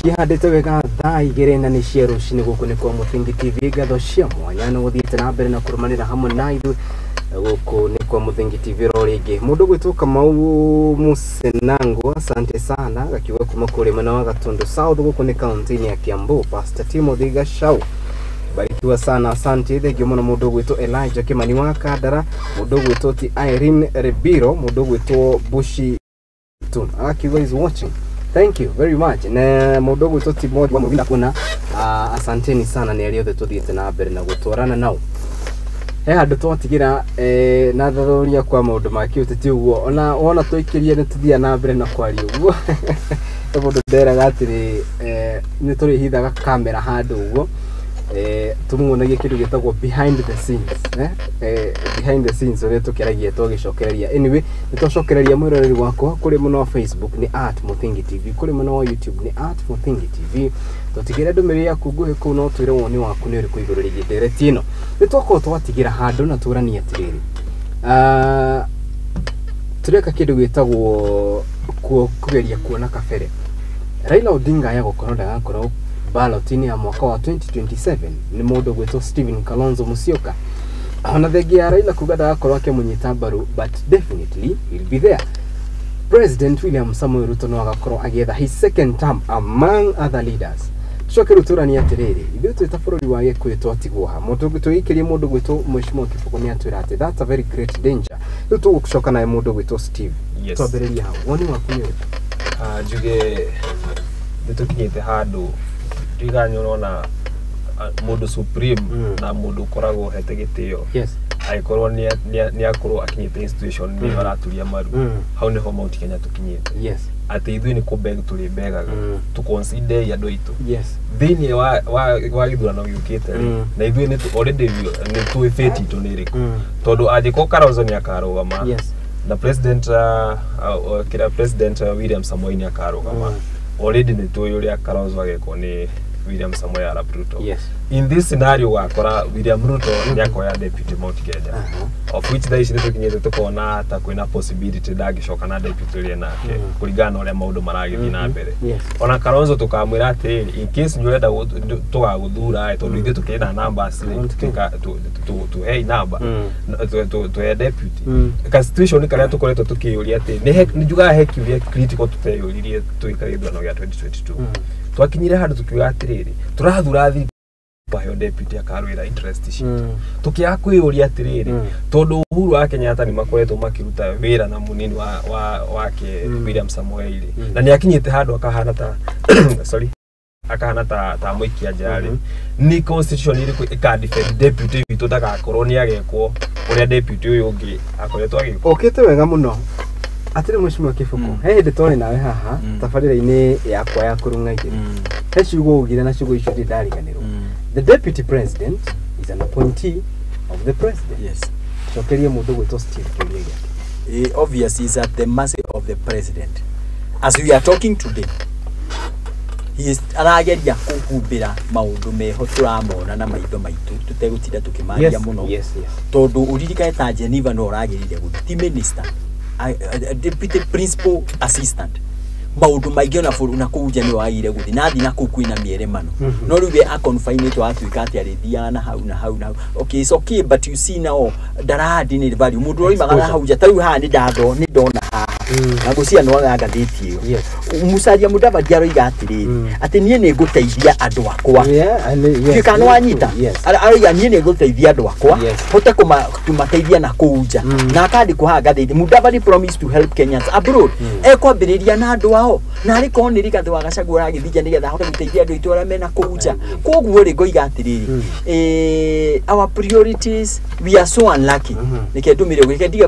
cihandite wega Thii gerenda ni cia rucini guku ni kwa Muthingi TV gatho cia mwanya no guthiite na mbere na kurumanira hamwe na ithu guku ni kwa Muthingi TV roringi mundu gwituka mau Musenango asante sana gakiwa kuma kule mwana wa Gatundu South guku ni county ya Kiambu Pastor Timothy Gashau barikiwa sana asante thegio muno mundu gwitu Elijah Kimani wa Kadara mundu gwitu ti Irene Rebiro mundu gwitu Bushi Tun akiwa is watching. Thank you very much. Na mudogo toti moja mwingine kuna asanteni sana ni aliyo tuthiite na mbere na gutwarana nao. Andu twatigira na thathoria kwa maundu maki uteti uguo ona twikirie ni tuthia na mbere na kwari uguo. Mundu nderaga atiri ni turi hithaga kamera handu uguo. Tumuonagie kindu gitagwo behind the scenes behind the scenes ore tukiragia tugicokereria anyway nitocokereria mwiroreri wakwa kuri muno Facebook ni @muthingi TV kuri muno wa YouTube ni @muthingi TV tutigire ndumiri yaku nguhe ku no twire woni waku ni uri kuiguru rigindere tino nitoko twatigira handu na turani atiriri tureka kindu gitagwo kugeria kuona kabere Raila Odinga yagokorwo ndagakorwo ballotini ya mwaka wa 2027 ni mundu gwetwo Stephen Kalonzo Musyoka ona thegia Raila kugada akorwo akemunyita baru but definitely he'll be there. President William Samoei Ruto no agakorwo agetha his second term among other leaders. Shoke Ruto ni atiriri ithu twita bururi wa Gikuyu atigwa mundu gwetwo ikirie mundu gwetwo Mheshimiwa Kifuko ni atwira ati that's a very great danger ruto gucoka na mundu gwetwo Steve twabereria hao woni wakunyo juge nitukinyite handu Tiganyo nona mundu supreme na mundu korago hete gitio aikorwo ni akorwo akinyite institution ni baraturia maru hau ni ho mauti Kenya tukinyite ati ithui ni kubeg tuli begaga to consider ya doito thini wa githurano giukite na ithui ni already ni tu feti to niriku todo ajiko Kalonzo ni akarugama na president kira president William Samoei ni akarugama already ni tu yuri Kalonzo ageko ni William Samoei Arap Ruto. In this scenario wakora William Ruto nyakoya deputy Mount Kenya. Of which there is little kinyete tukona ata kwina possibility dagishoka na deputy ri nake kuligana ore maundu maragithii na mbere. Ona Kalonzo tukamwira ati in case nyurenda tugaguthura tondu ithu tukina number to hey number to deputy. Ka situation karia tukoretwo tukiyuria ati ni juga hekiuria critical tuteyuririe tuikare ithurano ya 2022. Twakinyire handu tukiuga atiriri turathura thi bayo deputy akarwira interest ici tukia kwiyuria atiriri tondu Uhuru wa Kenyatta ni makoretwo makiruta wira na munini wake William Samoei na ni akinyite handu akahana ta akahana ta muikia jari ni constitution iriku ikadefend deputy witu ndagakorwo ni agekwo uria deputy uyu ungi akoretwo agekwo okete wega muno atire Mheshimiwa Kifuko hindi tone nawe haha tabarira-ini yakwa ya kurungaire he ciugo ugire na ciugo icio ndariganirwo the deputy president is an appointee of the president cokerie mundu gwitwo Steve Kiriaga obviously is at the mercy of the president as we are talking today he is arageria kuhumbira maundu meho turamona na maitho maitu tutegutinda tukimaria muno tondu uririkae ta Geneva no uragirire guti minister deputy principal assistant maundu maigio na furu na kuja ni waire guthi na thina kukuina mieremano no riwe a confine to atuika ati arithia na hau na okay it's okay but you see now daradi ni value mundu oi magana hauja tau ha ni ndado ni ndona ha na gucia no agathitio musaria mudava diaro igatiri ati nie ne guteithia andu akwa kikano wanyita ari nie ne guteithia andu akwa hote kumateithia na kuja na kandi kuhanga thithi mudava promise to help Kenyans abroad ekwambiriria na andu ao na ari koni rigathe wa Gachagua agithija nigetha hote guteithia andu itwara mena kuja koguo ri ngoiga atiriri our priorities we are so unlucky nikedumire gwikendiga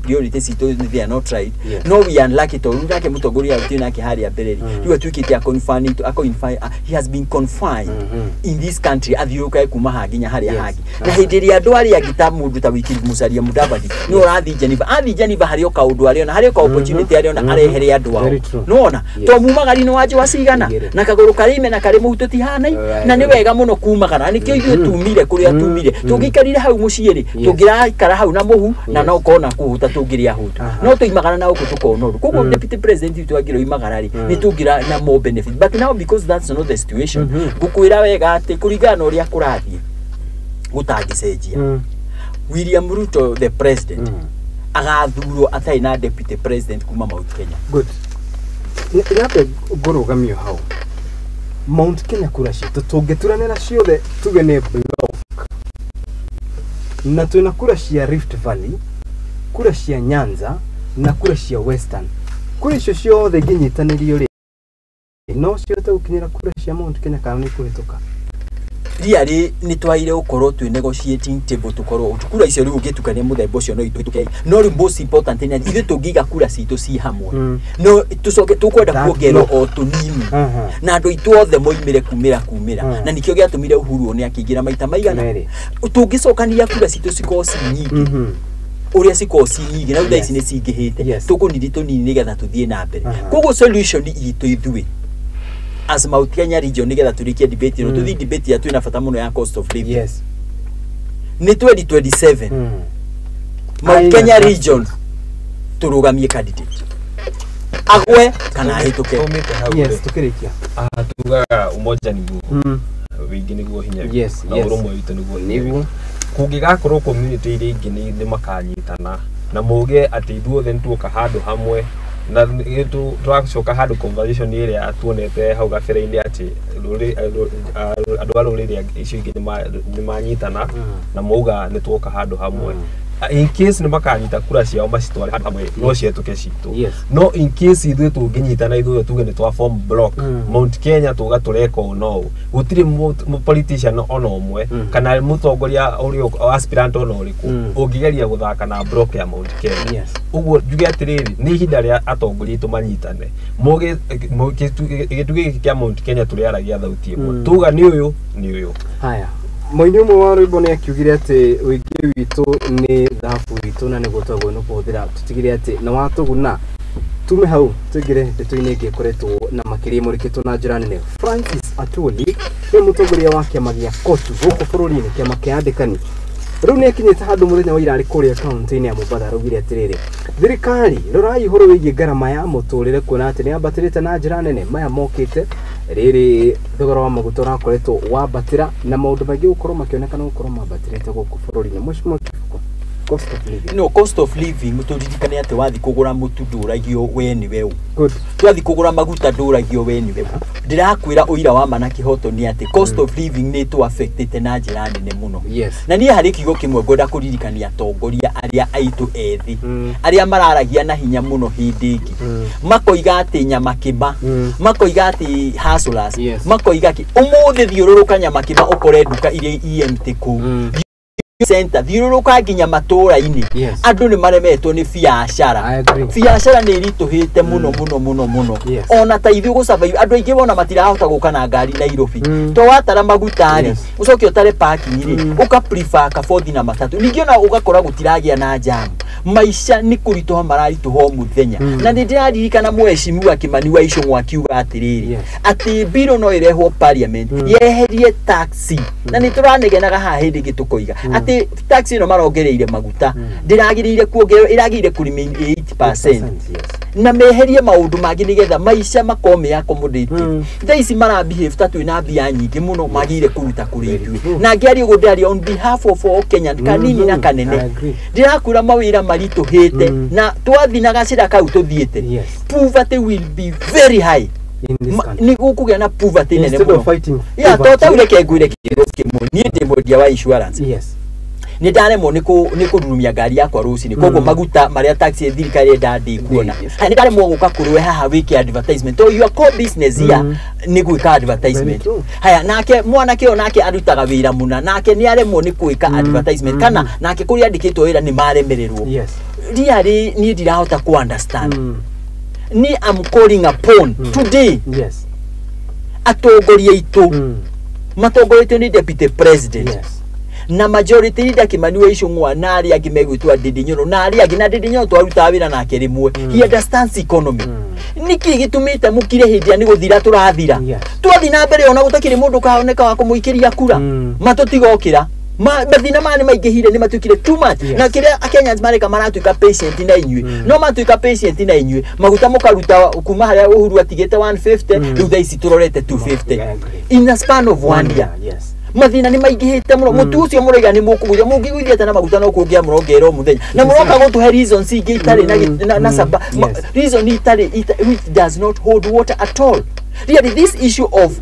priorities itu they are not right no we are unlucky to ndake mutongoria uti nake hari ya bereri riwe twikite a confine to he has been confined in this country athiuka kuma haginya hari ya hagi na hindiri andu ari agita mundu ta wikiri musaria mudavadi no rathi Geneva hari o kaundu ari ona hari o opportunity ari ona arehere andu ao nona to mumagari no waje wasigana na kaguru karime na kare muhutu tihanai na ni wega muno kumagara nikio ithu tumire kuri tumire tungikarire hau muciiri tungirakara hau na muhu na no kona kuhuta tungiria hutu no tuimagana na uko tukonoru kuko deputy president twagiro imagarari ni tungira na more benefit but now because that's not the situation gukwira wega ati kurigana uria kurathie gutagicenjia William Ruto the president agathurwo atai na deputy president kuma Mount Kenya. Good. Inape gorogamio hau Mount Kenya kura citũ tũngĩturanĩra ciothe tuge nĩ block na twĩna kura cia Rift Valley, kura cia Nyanza na kura cia Western. Kura icio ciothe ingĩnyitanĩrio rĩ no cihote gũkinyĩra kura cia Mount Kenya kana nĩ kũhĩtũka. Riari ni twaire ukorwo twi negotiating table tukorwo tukura icio riu gitukania muthembo cio no ituke no ri most important ni ithe tungiga kura citu ci hamwe no tucoke tukwenda kuongerwo o tunini na andu itu othe moimire kumira na nikio giatumire Uhuru ni akigira maita maigana tungicokania kura citu cikosi nyingi uria cikosi nyingi na udaici ni cingihite tukuniri tunini nigetha tuthie na mbere koguo solution itu ithui as Mount Kenya region nigetha turikie debate no tuthi debate ya twina fata muno ya cost of living ni 2027 Mount Kenya region turugamie candidate agwe kana hituke tukirikia tugaga umoja ni guo wingi ni guo hinya na urumwe witu ni guo hinya kungigakorwo community iri ingi ni makanyitana na muge ati ithuothe nituka handu hamwe na itu twacoka handu conversation ire atuonete hau gabere-ini ati andu aruriri icio ingi ni manyitana na mauga nituoka handu hamwe in case ni makanyita kura ciao macitware handu hamwe no cietuke citu no in case ithuĩ tũngĩnyitana ithuĩ tuge ni twa form block Mount Kenya tugatureka no gutiri politician ona umwe kana mutongoria uri aspirant ona uriku ungigeria guthaka na block ya Mount Kenya uguo njuge atiriri ni ihinda ria atongoria tumanyitane muge gituge kia Mount Kenya turiaragia thauti imwe tuga ni uyu haya Moini umwe wa rwimbo ni akiugire ati uigi witu ni thabu witu na ni gutagwo no kuthira tutigire ati na watuguna tume hau tugire ndeto-ini ingi koretwo na makiria murikitwo na njira nene. Francis Atwoli ni mutongoria wa kiama gia kotu guku bururi-ini kiama kia andikani riu ni akinyite handu muthenya wa irari kuria kaunti-ini ya Mombasa rugire atiriri thirikari rorai horo wigie garama ya muturire kuona ati ni ambatirite na njira nene maya mokite riri thogora wa maguta rakoretwo wabatira na maundu maingi gukorwo makionekana gukorwo mabatirite guku bururi-ini mushimo cost of living no cost of living muturirikane ati wathi kugura mutu nduragio we ni weu good twathi kugura maguta nduragio we ni weu ndirakwira uira wa mana kihoto ni ati cost of living ni to affected na njira nene muno na ni hari kigo kimwe ngoda kuririkania atongoria aria aitu ethi aria mararagia na hinya muno hindi ingi makoiga ati nyama kiba makoiga ati hustlers makoiga ki umuthi thiururuka nyama kiba ukore duka iria EMT ku center thiururuka nginya matura-ini andu ni maremetwo ni biashara ni rituhite muno ona ta ithu gusurvive andu aingi wona matirahota guka na ngari Nairobi to watara magutari ucoke utare parking ri uka prefer kabothi na matatu ningi ona ugakora gutiragia na jam maisha ni kuritoha mararituho muthenya na ndiraririkana mweshimi wa Kimani wa icio mwakiuga atiriri ati biro no irehwo parliament yeherie taxi na ni turanegenaga ha hindi gitukoiga ati taxi no marongereire maguta ndiragirire kuongerera iragire kurimi 8% na meherie maundu mangi nigetha maisha makome yako muditi thaici mara behave tatu ina bia nyingi muno magire kuruta kuri ithu na ngiari ugundari on behalf of all Kenya kanini na kanene ndirakura mawira maritu hete na twathi na gacira kau tuthiete poverty will be very high ni gukugia na poverty nene muno tota ureke ngwire kigo kimwe ni ndemodia wa insurance ni ndaremwo ni kururumia ngari yakwa ruci ni koguo maguta maria taxi thirikari ndandi kuona ni ndaremwo guka kurwe haha wiki advertisement to your core business here ni gwika advertisement haya nake mwanake onake arutaga wira muna nake ni aremwo ni gwika advertisement kana nake kuri andikitwo wira ni maremererwo riari ni ndirahota ku understand ni am calling upon today atongoria itu matongoria ni deputy president na majority leader Kimani wa icio ngwa nari agimegwitwa Ndindinyoro nari agina Ndindinyoro twaruta wira nake rimwe he understands economy niki gitumite mukire hindia ni guthira turathira twathi na mbere ona gutakiri mundu kaoneka wa kumuikiria kura matutigokira Mathina mani maingihire ni matukire too much. Na kire Kenyans mareka maratuika patient na inyue. No matuika patient na inyue. Maguta mukaruta kuma haria Uhuru atigete 150 riu thaa ici turorete 250 in a span of 1 year. Yes. Mathina ni maingihite muno mutu ucio muriga ni mukuguria mungiguithia tana maguta no kungia murongero muthenya na muroka gutuhe reasons ingi itari na saba reason itari which does not hold water at all. Really, this issue of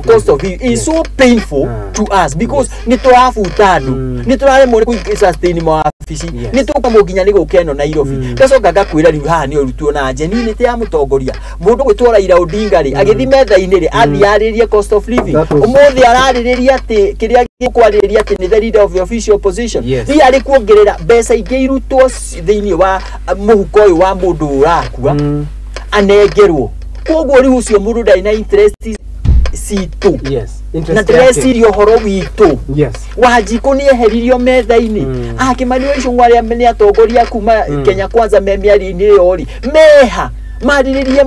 cost of living is so painful to us because niturafutandu niturare muri ku sustain mo afisi nitukamuginya ni gukeno na Nairobi gacoka gakwira riu haha ni urutwo na njenini te ya mutongoria mundu gwitwara ira Odinga ri agithi metha-ini ri athiaririe cost of living umuthi arariria ati kiria gikwariria ati ni the leader of the official position ri ari kuongerera mbeca ingi irutwo thiini wa muhuko uyu wa mundu urakua anengerwo koguo ri ucio mundu ndai na interest situ na ndresirio horo witu Wanjiku ni eheririo metha-ini akimaniwa icio ngwari amene atongoria kuma Kenya Kwanza memiari-ini yori meha mariririe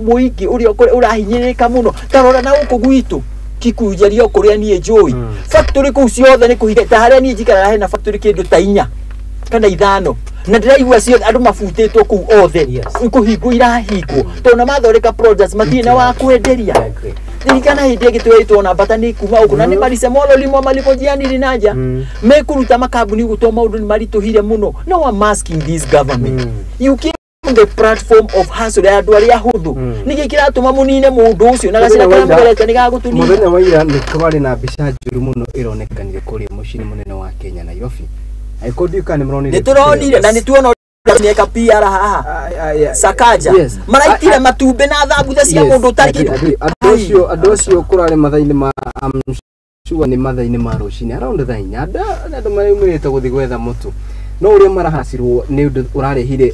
muiki uria urahinyirika muno tarora na uko gwitu kikujerio kuria nie njui factory ku ciothe ni kuhiga ta haria nie njikara hena factory kindu ta 4 kana 5 na ndiraigua ciothe andu mafutitwo ku othe kuhingwo irahingwo tona mathoreka products mathina wa kwenderia Nikana hidi gitwetwo na batani kuma uko na ni marise molo limo malipo jiani naja mekuruta makabuni guto maundu ni marito hire muno. No one masking this government. You came on the platform of hustle ya ndwari ya huthu nigikira tuma munine mundu ucio na gacira kana mberete ni gagutuni muthenya wa ira ni kwari na mbica njuru muno ironekanire kuri mucini munene wa Kenya Nairobi aikodika ni muronire nituronire na nituona nieka PR haha Sakaja maraitire matumbe na thabutha cia mundu tariki andu acio kurare mathaini ma amshua ni mathaini ma rucini around thaa 4 andu maraumirite guthi gwetha mutu no uria marahacirwo ni undu urarehire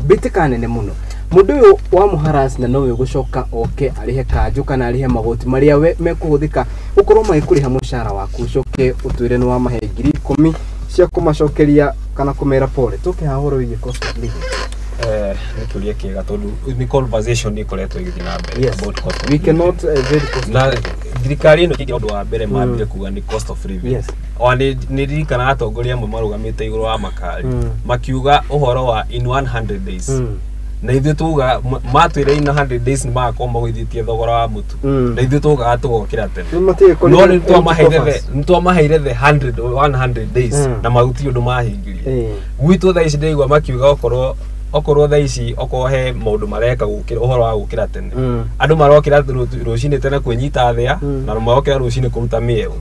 bitikane ne muno mundu uyu wa muharas na nowe gucoka oke arihe kanju kana arihe magoti maria we mekuhuthika ukorwo magikuriha mushara waku ucoke utwire ni wa mahe 10,000 cia kumacokeria kana kumera pole tuke hahoro igi cost of living nitulie kiega tondu ni conversation ni koretwo igithina mbere about cost we cannot very cost na thirikari ino kiki undu wa mbere mambire kuga ni cost of living oni ni ririkana atongoria amwe marugamite iguru wa makari makiuga uhoro wa in 100 days na ithu tuga matwire in 100 days ni makoma gwithitie thogora wa mutu na ithu tuga atugokira tene no ni twamaheire the 100 days na maguti undu mahingirie gwitu thaa ici ndigwa makiuga okorwo thaa ici okohe maundu mareka gukira uhoro wa gukira tene andu marokira rucini tene kwenyita thea na marokira rucini kuruta mieu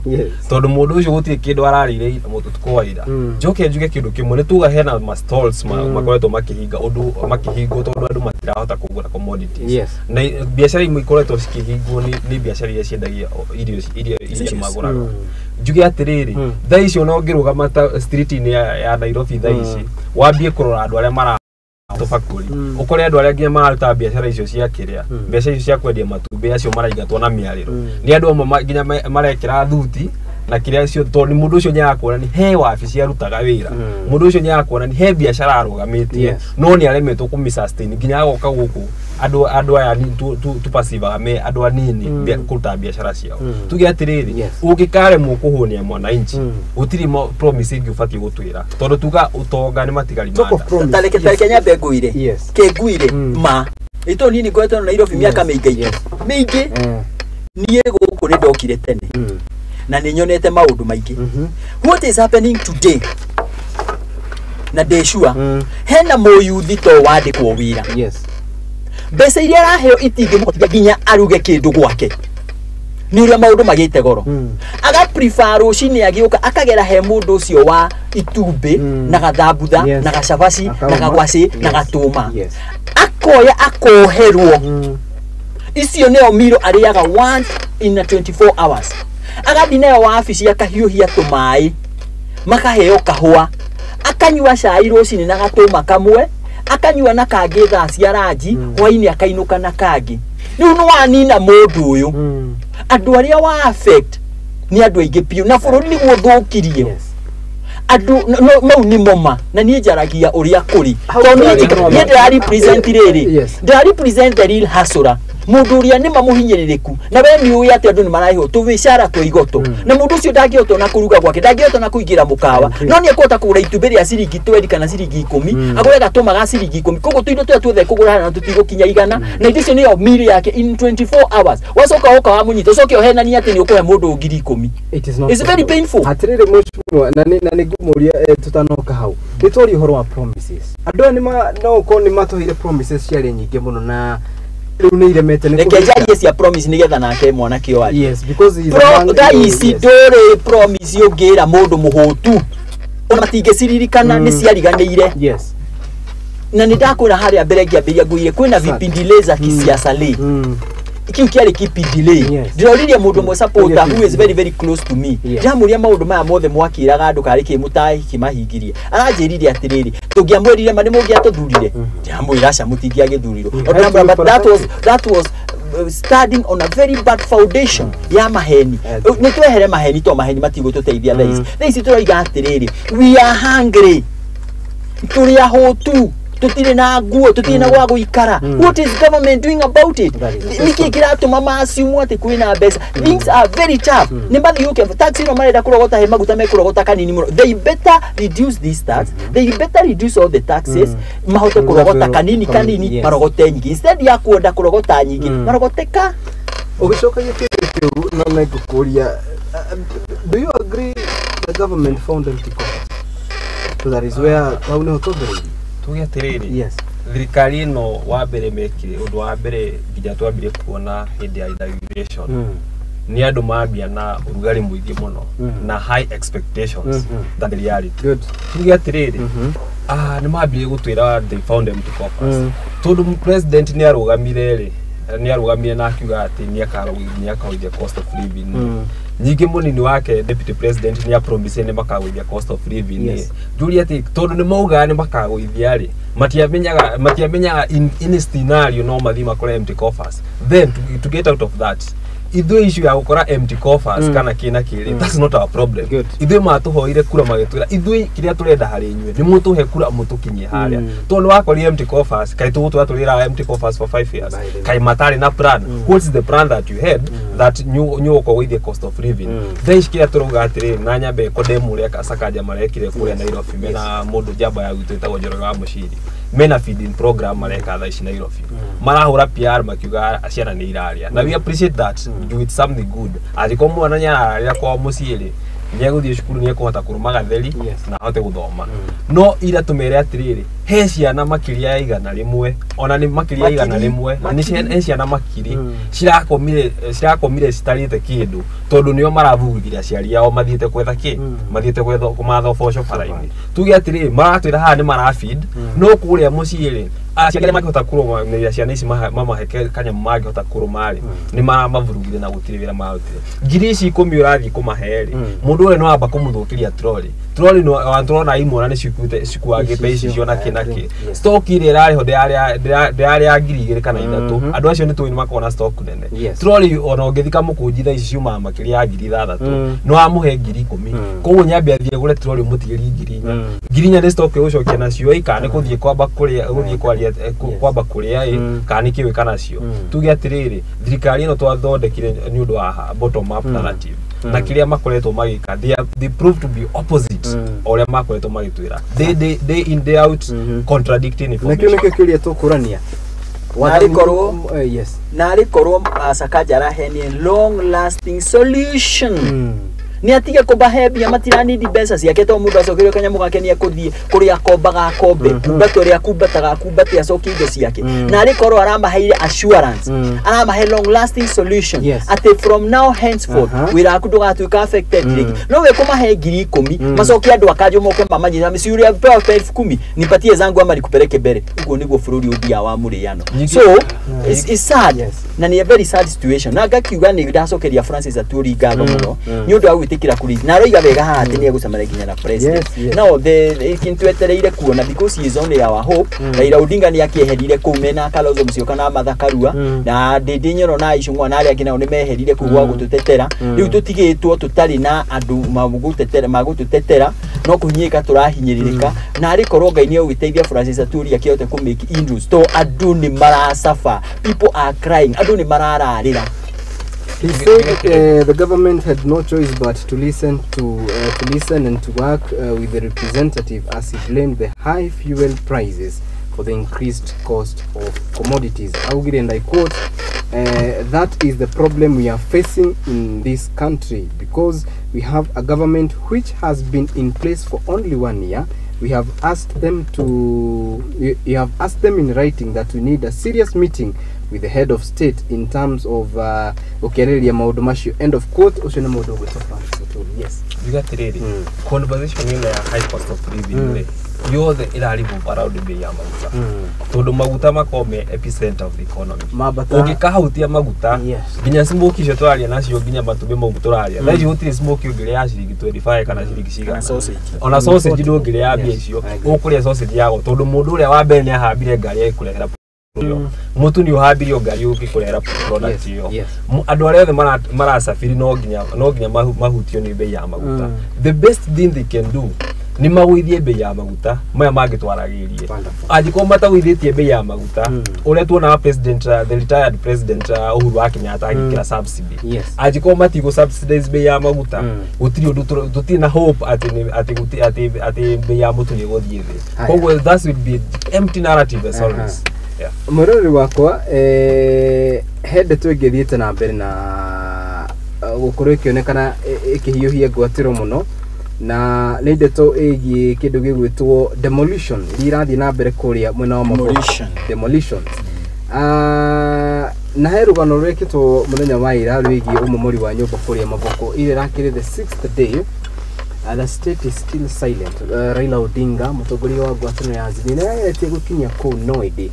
tondu mundu ucio gutie kindu ararire mututuko waira njoke njuge kindu kimwe ni tuga hena ma stalls makoretwo makihinga undu makihingo tondu andu matirahota kugura commodities na biashara imwe ikoretwo cikihingwo ni biashara iria ciendagia irio maguraga njuge atiriri thaa icio no ngirugama street ni ya Nairobi thaa ici wambie kurora andu aria mara tofakuri ukore andu aria nginya maruta biashara icio cia kiria mbeca icio cia kwendia matumbe acio maraigatwo na miariro ni andu amwe nginya marekira thuti na kiria cio tondu mundu ucio nyakuona ni he wabici arutaga wira mundu ucio nyakuona ni he biashara arugamitie no ni aremetwo kumisustain nginya agoka guku andu aya ni tu passive me andu anini kuruta biashara ciao tuge atiriri ugikare mukuhunia mwananchi utiri promise ingi ufati gutwira tondu tuga utonga ni matigari manda taleke Kenya beguire keguire ma ito nini gweto na Nairobi miaka mingi niye guku ni ndokire tene na ninyonete maundu maingi what is happening today na deshua hena moyuthi to wandikwo wira mbeca iria araheo itingi muhotia nginya aruge kindu gwake ni uria maundu magite goro aga prefer rucini agiuka akagera he mundu ucio wa itumbe na gathambutha na gacabaci na gagwaci na gatuma akoya akoherwo icio neo miro ariaga once in 24 hours agathi nayo wa afisi akahiuhia tumai makaheo kahua akanyua cai rucini na gatuma kamwe akanyua na kangi thaa cia ranji hwaini akainuka na kangi riu no wanina mundu uyu andu aria wa affect ni andu aingi piu na bururi ni guthukirie andu mau ni moma na nie njaragia uria kuri tondu ni ndira represent riri ndira represent the real hustler mundu uria ni mamuhinyiriku na we ni uya ati andu ni maraiho tubishara twa igoto na mundu ucio ndangihota na kuruga gwake ndangihota na kuingira mukawa no ni ekota kugura itumbĩ rĩa ciringi 20 kana ciringi 10 agure gatuma ga ciringi 10 koguo tuindo twa tuothe kugura na tutigukinya igana na indo icio niyo miri yake in 24 hours wacoka uka wa munyito coke ohenania ati ni ukuhe mundu ngiri 10 it's very painful atirire mheshimiwa na ni ngumuria tutanoka hau ni tori horo wa promises andu ni no ko ni matuhire promises ciari nyingi muno na riu ni iremete ni kejarie cia promise ni getha nake mwana kio ari yes because he is a dore promise yongira mundu muhutu ona matingiciririkana ni ciariganire yes na ndakwira haria mbere ngiambiria nguire kwina vipindi laser kisiasa le ikiu kiari kipindi le ndiroririe mundu mwe supporter who is very very close to me ndamuria maundu maya mothe mwakiraga andu kari kimutahi kimahingirie aranjirire atiriri tungiamwirire mani mungiatuthurire ndamwira aca mutingiagithurirwo that was starting on a very bad foundation ya maheni ni twehere maheni to maheni matigututeithia thaisi turaiga atiriri we are hungry turi ahutu tutire na nguo tutire na gwa guikara what is government doing about it niki kiratuma masiumu ati kwina mbeca things are very tough ni mbathi yuke taxi no marenda kurogota he maguta me kurogota kanini muno they better reduce this tax they better reduce all the taxes mahote kurogota kanini marogote nyingi instead ya kuenda kurogota nyingi marogoteka ugicoka yekete no na kukuria do you agree the government found empty coffers so that is where how no tobere tugetiriri yes thirikari no wa mbere mekire undu wa mbere nginya twambire kuona hindi ya inauguration ni andu mambia na urugari muingi muno na high expectations than reality good tugetiriri ni mambire gutwira they found empty coffers tondu president ni arugamire na akiuga ati ni akarugia cost of living nyingi munini wake deputy president ni promise ni makagwithia cost of living juri ati tondu ni mauga ni makagwithia ri matiamenyaga in scenario no mathima kore empty coffers then to get out of that ithu issue ya gukora empty coffers kana kina kiri that's not our problem ithu matuhoire kura magitwira ithu kiria turenda hari inywe ni mutuhe kura mutukinye haria tondu wakori empty coffers kai tutwatulira empty coffers for 5 years kai matari na plan what is the plan that you had that new ko with the cost of living then kiria turuga atiri na nyambe kodemure kasakaja marekire kure Nairobi mena mundu jamba ya gwiteta gojoroga wa mushiri mena feeding program mareka tha ici Nairobi marahura PR makiuga aciana ni iraria na we appreciate that do it something good aziko mwana nyara kwa muciiri nyeguthie cukuru ni ekuhota kurumaga theri na hote guthoma no ira tumere atiriri he ciana makiria ya igana rimwe ona ni makiria ya igana rimwe ni ciana makiri cirakomire citarite kindu tondu nio maravugithira aciari ao mathiete kwetha ki mathiete kwetha kumatha boco bara-ini tuge atiriri maratwira haha ni marafeed no kuria muciiri aciari makihota kurumanira ciana ici mama heke kanya magihota kurumari ni maravurugire na gutire wira marutire ngiri ici 10 urathi kumaheri mundu ore no amba kumuthukiria troli no antrona imona ni cikuagite ici ciona kinaki stock ile irari ho ndari ya ngiri 2 kana 3 andu acio ni tuini makona stock nene troli ona ngithika mukunjitha ici ciuma makiria ya ngiri 6 no amuhe ngiri 10 koguo nyambe athie gure troli mutigiri ngiri 4 ni stock ucokia nacio ikane kuthie kwamba kuria guthie kwamba kuria kani kiwe kana cio tuge atiriri thirikari no twathondekire ni undu wa bottom up narrative na kiria makoretwo magika they prove to be opposite oria makoretwo magitwira they in day out contradicting information na kiyo kiria tukurania nari korwo asakaja raheni long lasting solution ni atige kubahebia matirani di besa ciake to mundu acokire kanyamu gake ni akuthie kuria kombaga kombe kumbato ria kumbataga kumbate acoki indo ciake na ari korwo aramaheire assurance aramahe long lasting solution ati from now henceforth wira kunduga tuika affected no we kumahe ngiri 10 macoki andu akajo moke mamanyira misiuri ya 10 nipatie zangu ama nikupeleke mbere ugo niguo bururi uthia wa muriano so it's sad na ni a very sad situation na gakiuga ni ndacokeria Francis Aturi ngago muno ni undu wa gwitikira kuri na roiga wega hati ni gucamara ginya na president now the kintu etereire kuona because he is only our hope Raila Odinga ni akieherire kumena Kalonzo Musyoka na Mathakarua na Ndindinyoro na Icung'wa na aria kinao ni meherire kugwa gututetera riu tutigitwo tutari na andu magututetera no kunyika turahinyiririka na ari korwo Ngai ni ugiteithia Francis Aturi akiote ku make inroads to andu ni marasafa people are crying andu ni marararira. He said the government had no choice but to listen and to work with the representative as he blamed the high fuel prices for the increased cost of commodities. And I quote, that is the problem we are facing in this country because we have a government which has been in place for only 1 year. We have asked them in writing that we need a serious meeting with the head of state in terms of end of quote. Yes. You got ready. Conversation in a high cost of living. You're the iraribu around the Maguta. To the Maguta Makome epicenter of the economy. Okikahutia Maguta. Ginya smoke Jotoria Nasio Ginya Batube Motoraria. Then you would smoke your Gileashi to edify Kanashiki sausage. On a sausage, you do Gileabio, Okule sausage Yago, to the Modula Wabenia Habire Garia. Mutu ni uhabiri yo Kariuki kulera product yo. Adware the marasa fili no ginya mahutio ni bei ya maguta. The best thing they can do ni mawithie bei ya maguta maya magitwaragirie. Ajiko mata withietie bei ya maguta ule tuona president the retired president Uhuru wa Kenyatta agikira subsidy. Ajiko mati go subsidize bei ya maguta. Utiri uduti na hope ati bei ya mutu ni godhiwe. Kwa that would be empty narrative as always. Mururi wakwa hende twengithiete na mbere na gukorwo ikionekana ikihiuhia ngwatiro muno na nä ndeto ĩgiĩ kĩndũ gĩgwĩtwo demolition irathi na mbere kũrĩa mwena wa demolitions na he rũgano rwĩkĩtwo mũthenya wa ira rwĩgiĩ ũmomori wa nyũmba kũrĩa Mavoko ile rakĩrĩ the 6th day. The state is still silent. Raila Odinga mũtongoria wa ngwatanĩro ya Azimio nĩ ageretie gũkinya kũu Nduati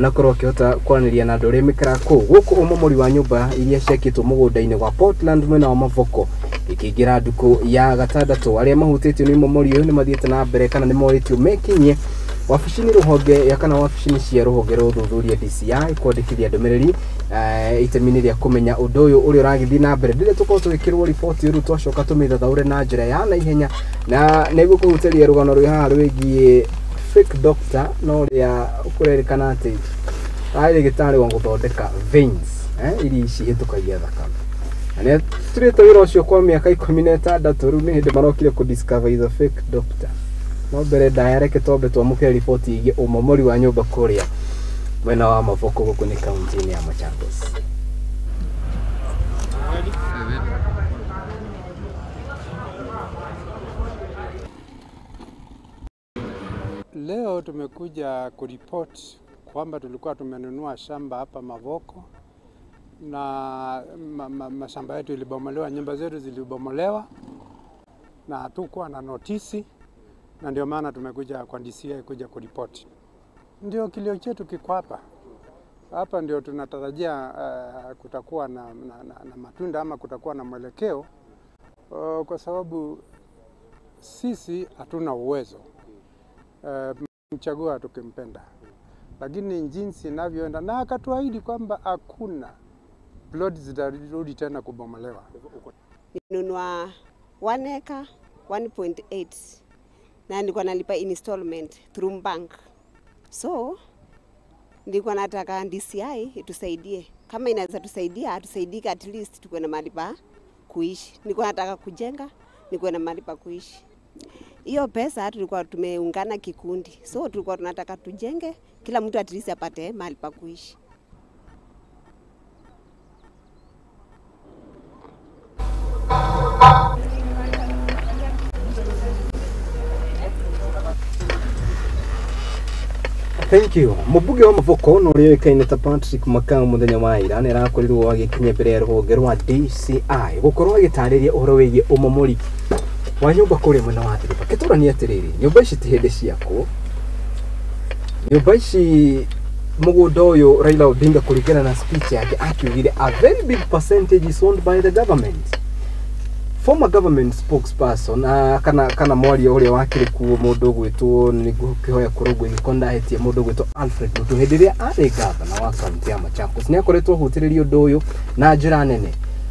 na korwo akĩhota kwaranĩria na andũ arĩa maikaraga kũu gũkũ ũmomori wa nyũmba iria ciakĩtwo mũgũnda-inĩ wa Portland mwena wa Mavoko ikĩingĩra ndukũ ya gatandatũ arĩa mahutĩtio nĩ ũmomori ũyũ nĩ mathiĩte na mbere kana nĩ moritio mekinyie wabici-inĩ rũhonge ya kana wabici-inĩ cia rũhonge rwa ũthuthuria DCI kwandĩkithia ndũmĩrĩri itemi-inĩ rĩa kũmenya ũndũ ũyũ ũrĩa ũragĩthiĩ na mbere rĩrĩa tũkorwo tũgĩkĩrwo riboti ũyũ twacoka tũmĩthathaũre na njĩra ya naihenya na nĩguo kũhutĩria rũgano rwĩ haha rwĩgiĩ fake doctor no ũrĩa ũkũrerĩkana atĩ arĩ gĩtarĩ wa gũthondeka veins iria cihĩtũkagia thakame na nĩ turĩte wĩra ũcio kwa mĩaka 16 rĩu nĩ hĩndĩ marokire kũdiscover is a fake doctor. No mbere ndareke tombe twamũkĩre riboti ĩgiĩ ũmomori wa nyũmba kũrĩa mwena wa Mavoko gũkũ nĩ kaunti-inĩ ya Machakos. Leo tumekuja kuripoti kwamba tulikuwa tumenunua shamba hapa Mavoko na mashamba yetu ilibomolewa, nyumba zetu zilibomolewa na hatukuwa na notisi, na ndio maana tumekuja kwa DCI kuja kuripoti. Ndio kilio chetu kiko hapa. Hapa ndio tunatarajia kutakuwa na matunda ama kutakuwa na mwelekeo kwa sababu sisi hatuna uwezo. Mchagua tukimpenda. Lakini jinsi inavyoenda na akatuahidi kwamba hakuna plot zitarudi tena kubomolewa. Ninunua 1 acre 1.8 na nilikuwa nalipa installment through bank. So nilikuwa nataka DCI itusaidie. Kama inaweza tusaidia, atusaidike at least tuwe na mahali pa kuishi. Nilikuwa nataka kujenga, nikuwe na mahali pa kuishi. Hiyo pesa tulikuwa tumeungana kikundi. So tulikuwa tunataka tujenge, kila mtu at least apate mahali pa kuishi. Thank you. Mubuge wa Mavoko no rio ikaine ta Patrick Makau muthenya wa ira ne rakorirwo agikinya mbere ya rũhonge rwa DCI gukorwo agitariria uhoro wigie umomori wa nyumba kũrĩa mwena wa Thiriba. Kiturani atiriri nyumba ici ti hĩndĩ ciakwo. Nyumba ici mũgũnda ũyũ Raila Odinga kũringana na speech yake akiugire a very big percentage is owned by the government. former government spokesperson kana mwari ule wakire kuo mundu gwitwo ni gukihoya kurugwo ikonda hetie mundu gwitwo Alfred Mutu hendiria ari governor wa county ya Machakos ni akoretwo hutiririo ndu uyu na njira nene.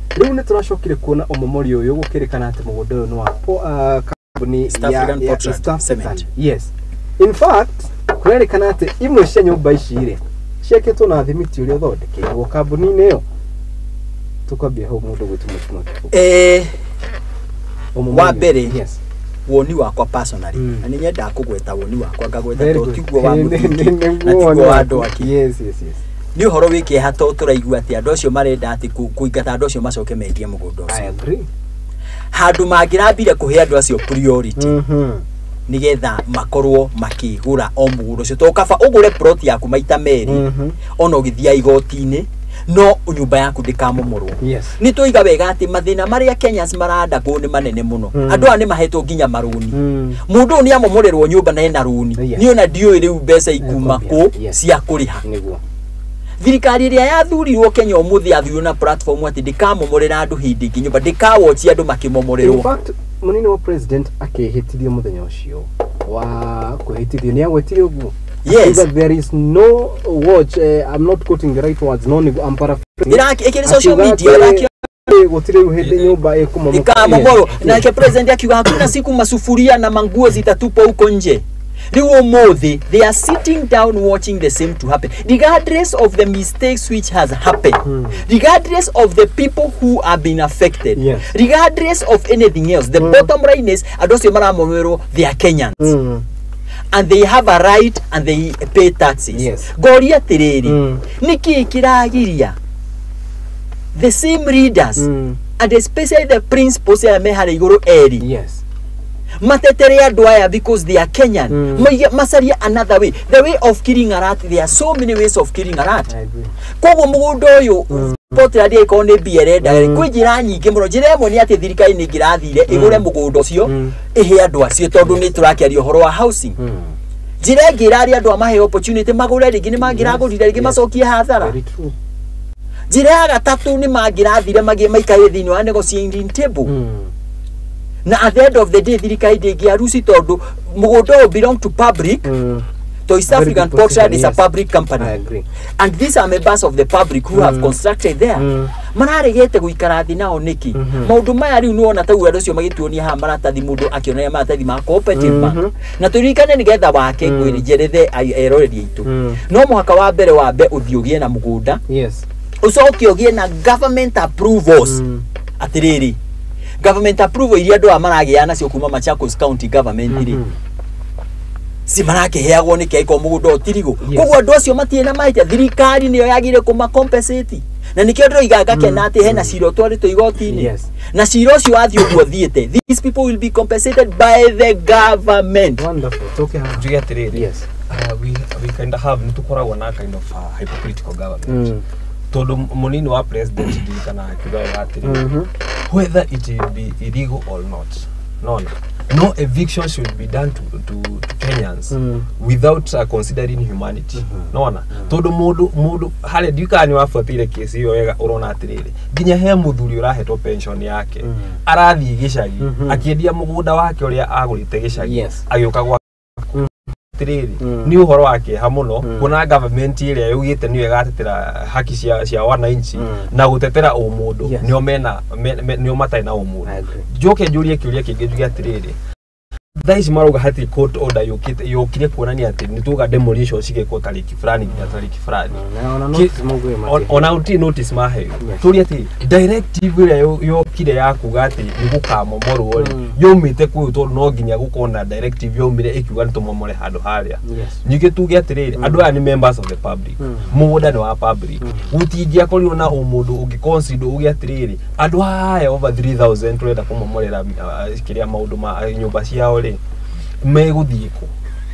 Riu ni turacokire kuona omomori uyu gukirikana ati mugunda uyu ni wa company ya Cement. Yes, in fact kurerikana ati imwe cia nyumba ici ire cieketwo na thimiti uria thondekeirwo kambuni-ini iyo. Tukambia ho mundu gwitwo Mutu wa mbere woni wakwa personally na ni nyenda kugweta woni wakwa ngagweta to tiguo wa mutu tiguo wa andu aki. Yes ni uhoro wiki hato turaigua ati andu acio marenda ati kuingata andu acio macoke mendie mugunda ucio. I agree. Handu mangirambire kuhe andu acio priority nigetha makorwo makigura o mugunda ucio to kaba ugure plot yaku maita meri ona ugithia igoti-ini no nyumba yaku ndikamomorwo. Yes. Ni tuiga wega ati mathina maria Kenyans maranda ko ni manene muno. Andu ani mahetwo nginya maruni. Mundu ni amomorerwo nyumba na ena runi. Ni ona dio iri ubesa ikuma ko cia kuriha. Niguo. Thirikari iria yathurirwo Kenya umuthi athiru na platform ati ndikamomorera andu hindi ngi nyumba ndikawochi andu makimomorerwo. In fact munini wa president akehitithio muthenya ucio wa kuhitithio ni agwetirio guo. Yes. There is no watch. I'm not quoting the right words. No, I'm paraphrasing. Ikiri social media like gutire uhende nyumba ekumomo. Ikamomoro na ke president akiwa hakuna siku masufuria na manguo zitatupwa huko nje. Riwo mothi they are sitting down watching the same to happen regardless of the mistakes which has happened, regardless of the people who have been affected, regardless of anything else. The bottom line is adosi maramomero they are Kenyans. And they have a right and they pay taxes. Yes. Goria tireri. Niki kiragiria. The same readers and especially the principals ya mehare iguru eri. Yes. Mateterea doya because they are Kenyan. Masaria another way. The way of killing a rat, there are so many ways of killing a rat. I agree. Kogo mugundo yo potra dia ikone biereda kwijira nyingi muno njira emwe ni ati thirikari ni ngirathire igure mugundo ucio ihe andu acio tondu ni turakiaria uhoro wa housing. Njira ngirari andu amahe opportunity magure ringi ni mangiragurire ringi macokie hathara. Very true. Njira ya gatatu ni mangirathire magie maikaye thini wa negotiating table. Na at the end of the day thirikari ndingiaruci tondu mugundo belong to public. So East African Portrait is a public company. I agree. And these are members of the public who have constructed there. Manaregete guikara thi nao niki. Maundu maya riu nuona ta uendo cio magituonia ha maratathi mundu akionania maratathi ma cooperative bank. Na turirikane nigetha wake kwirijerethe eroreri itu. No muhaka wa mbere uthiogie na mugunda. Yes. Ucoke ogie na government approvals. Atiriri. Government approval iria andu amaragiana cio kuma Machakos County government iri. Si marake heagwo ni keiko mugundo tirigo. Koguo andu acio matiena mahite thirikari niyo yagire kuma compensate. Na nikio ndiro igaga kena ati hena ciro twarito igoti-ini. Na ciro cio athio guo thiete. These people will be compensated by the government. Wonderful. Talking Do you get it? Yes. We kind of have nitukoragwo na kind of hypocritical government. Todo munini wa president ndikana kibaga atiri. Whether it will be illegal or not. No eviction should be done to Kenyans without considering humanity. Todo mudu hale dikani wafuatire kesi hiyo wega urona atiriri. Ginya he muthuri urahetwo pension yake. Arathi gicagi akiendia mugunda wake uria agurite gicagi. Agioka gwa ni uhoro wake hamuno kuna government iria yugite niwe gatetera haki cia wananchi na gutetera umundo nio mena nio matai na umundo joke jurie kiuria kingi jugia atiriri thaici maruga hati court order yokire kuonania ati nituga demolition cigekwo tariki fulani nginya tariki fulani ona uti notice mahe turia ati directive iria yokire yakuga ati nigukamomorwo ri yomite kuyu tondu no nginya gukona directive yomire ikiuga nitumomore handu haria nyige tuge atiriri andu aya ni members of the public mugunda ni wa public utingia korio na umundu ungiconsider uge atiriri andu aya over 3000 turenda kumomorera kiria maundu ma nyumba ciao ri meguthiiko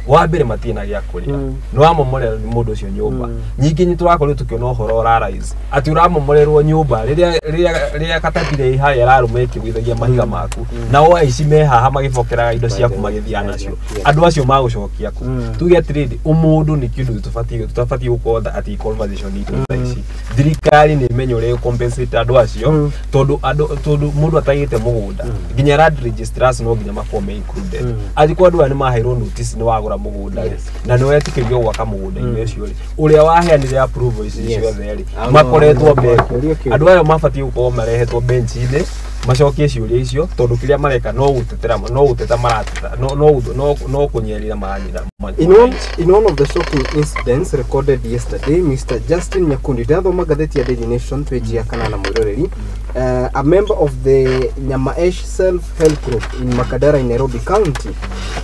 wa mbere matina gya kuria no amomorera mundu ucio nyumba nyingi ni turakorwo tukiona uhoro rise ati uramomorerwo nyumba riria katabire ihari ararume kigwithagia mahiga maku na o aici me haha magibokeraga indo ciaku magithia nacio andu acio magucokia ku tuge trade umundu ni kindu tutafatie gukorwo ati conversation ni aici thirikari ni menyore compensate andu acio tondu mundu atagite mugunda nginya land registrars no nginya makome included athiko andu ani mahairwo notice ni wagura mugunda na no etikirio gwaka mugunda ine ucio ri uria waheanire approval icio theri makoretwo meko andu ayo mafatie gukorwo marehetwo bench ine macokie ciuria icio tondu kiria mareka no guteta marateta no kunyerira maranyira. In one of the shocking incidents recorded yesterday, Mr. Justin Nyakundi, ndathoma gatheti ya Daily Nation page ya Kanana Mwiroreri, a member of the Nyamaesh self-help group in Makadara in Nairobi County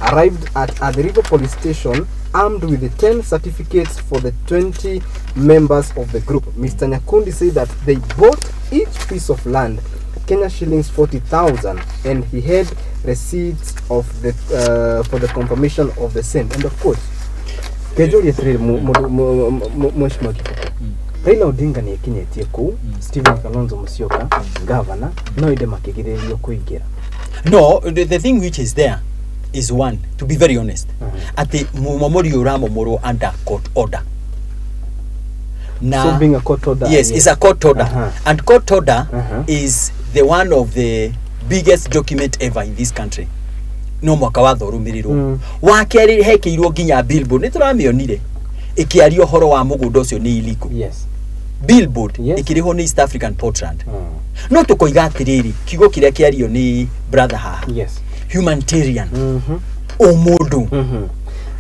arrived at the River Police Station armed with the 10 certificates for the 20 members of the group. Mr. Nyakundi said that they bought each piece of land Kenya shillings 40,000 and he had receipts of the for the confirmation of the same. And of course, Kejoli Yatri Mheshimiwa Kifoko. Raila Odinga ni ekinyetie ku Stephen Kalonzo Musyoka governor no ide makigirerio kuingira. No, the thing which is there is one, to be very honest. Ati mumomori uramo moro under court order. So being a court order. Yes, it's a court order. And court order is the one of the biggest document ever in this country. No mwaka wa thorumirirwo. Wa keri hekeirwo ginya billboard nituramionire. Ikiario horo wa mugundo ucio ni illegal. Yes. Billboard ikiriho ni East African Portland. No tukoiga atiriri kigo kiria kiario ni brother haha. Yes. Humanitarian. Omundu.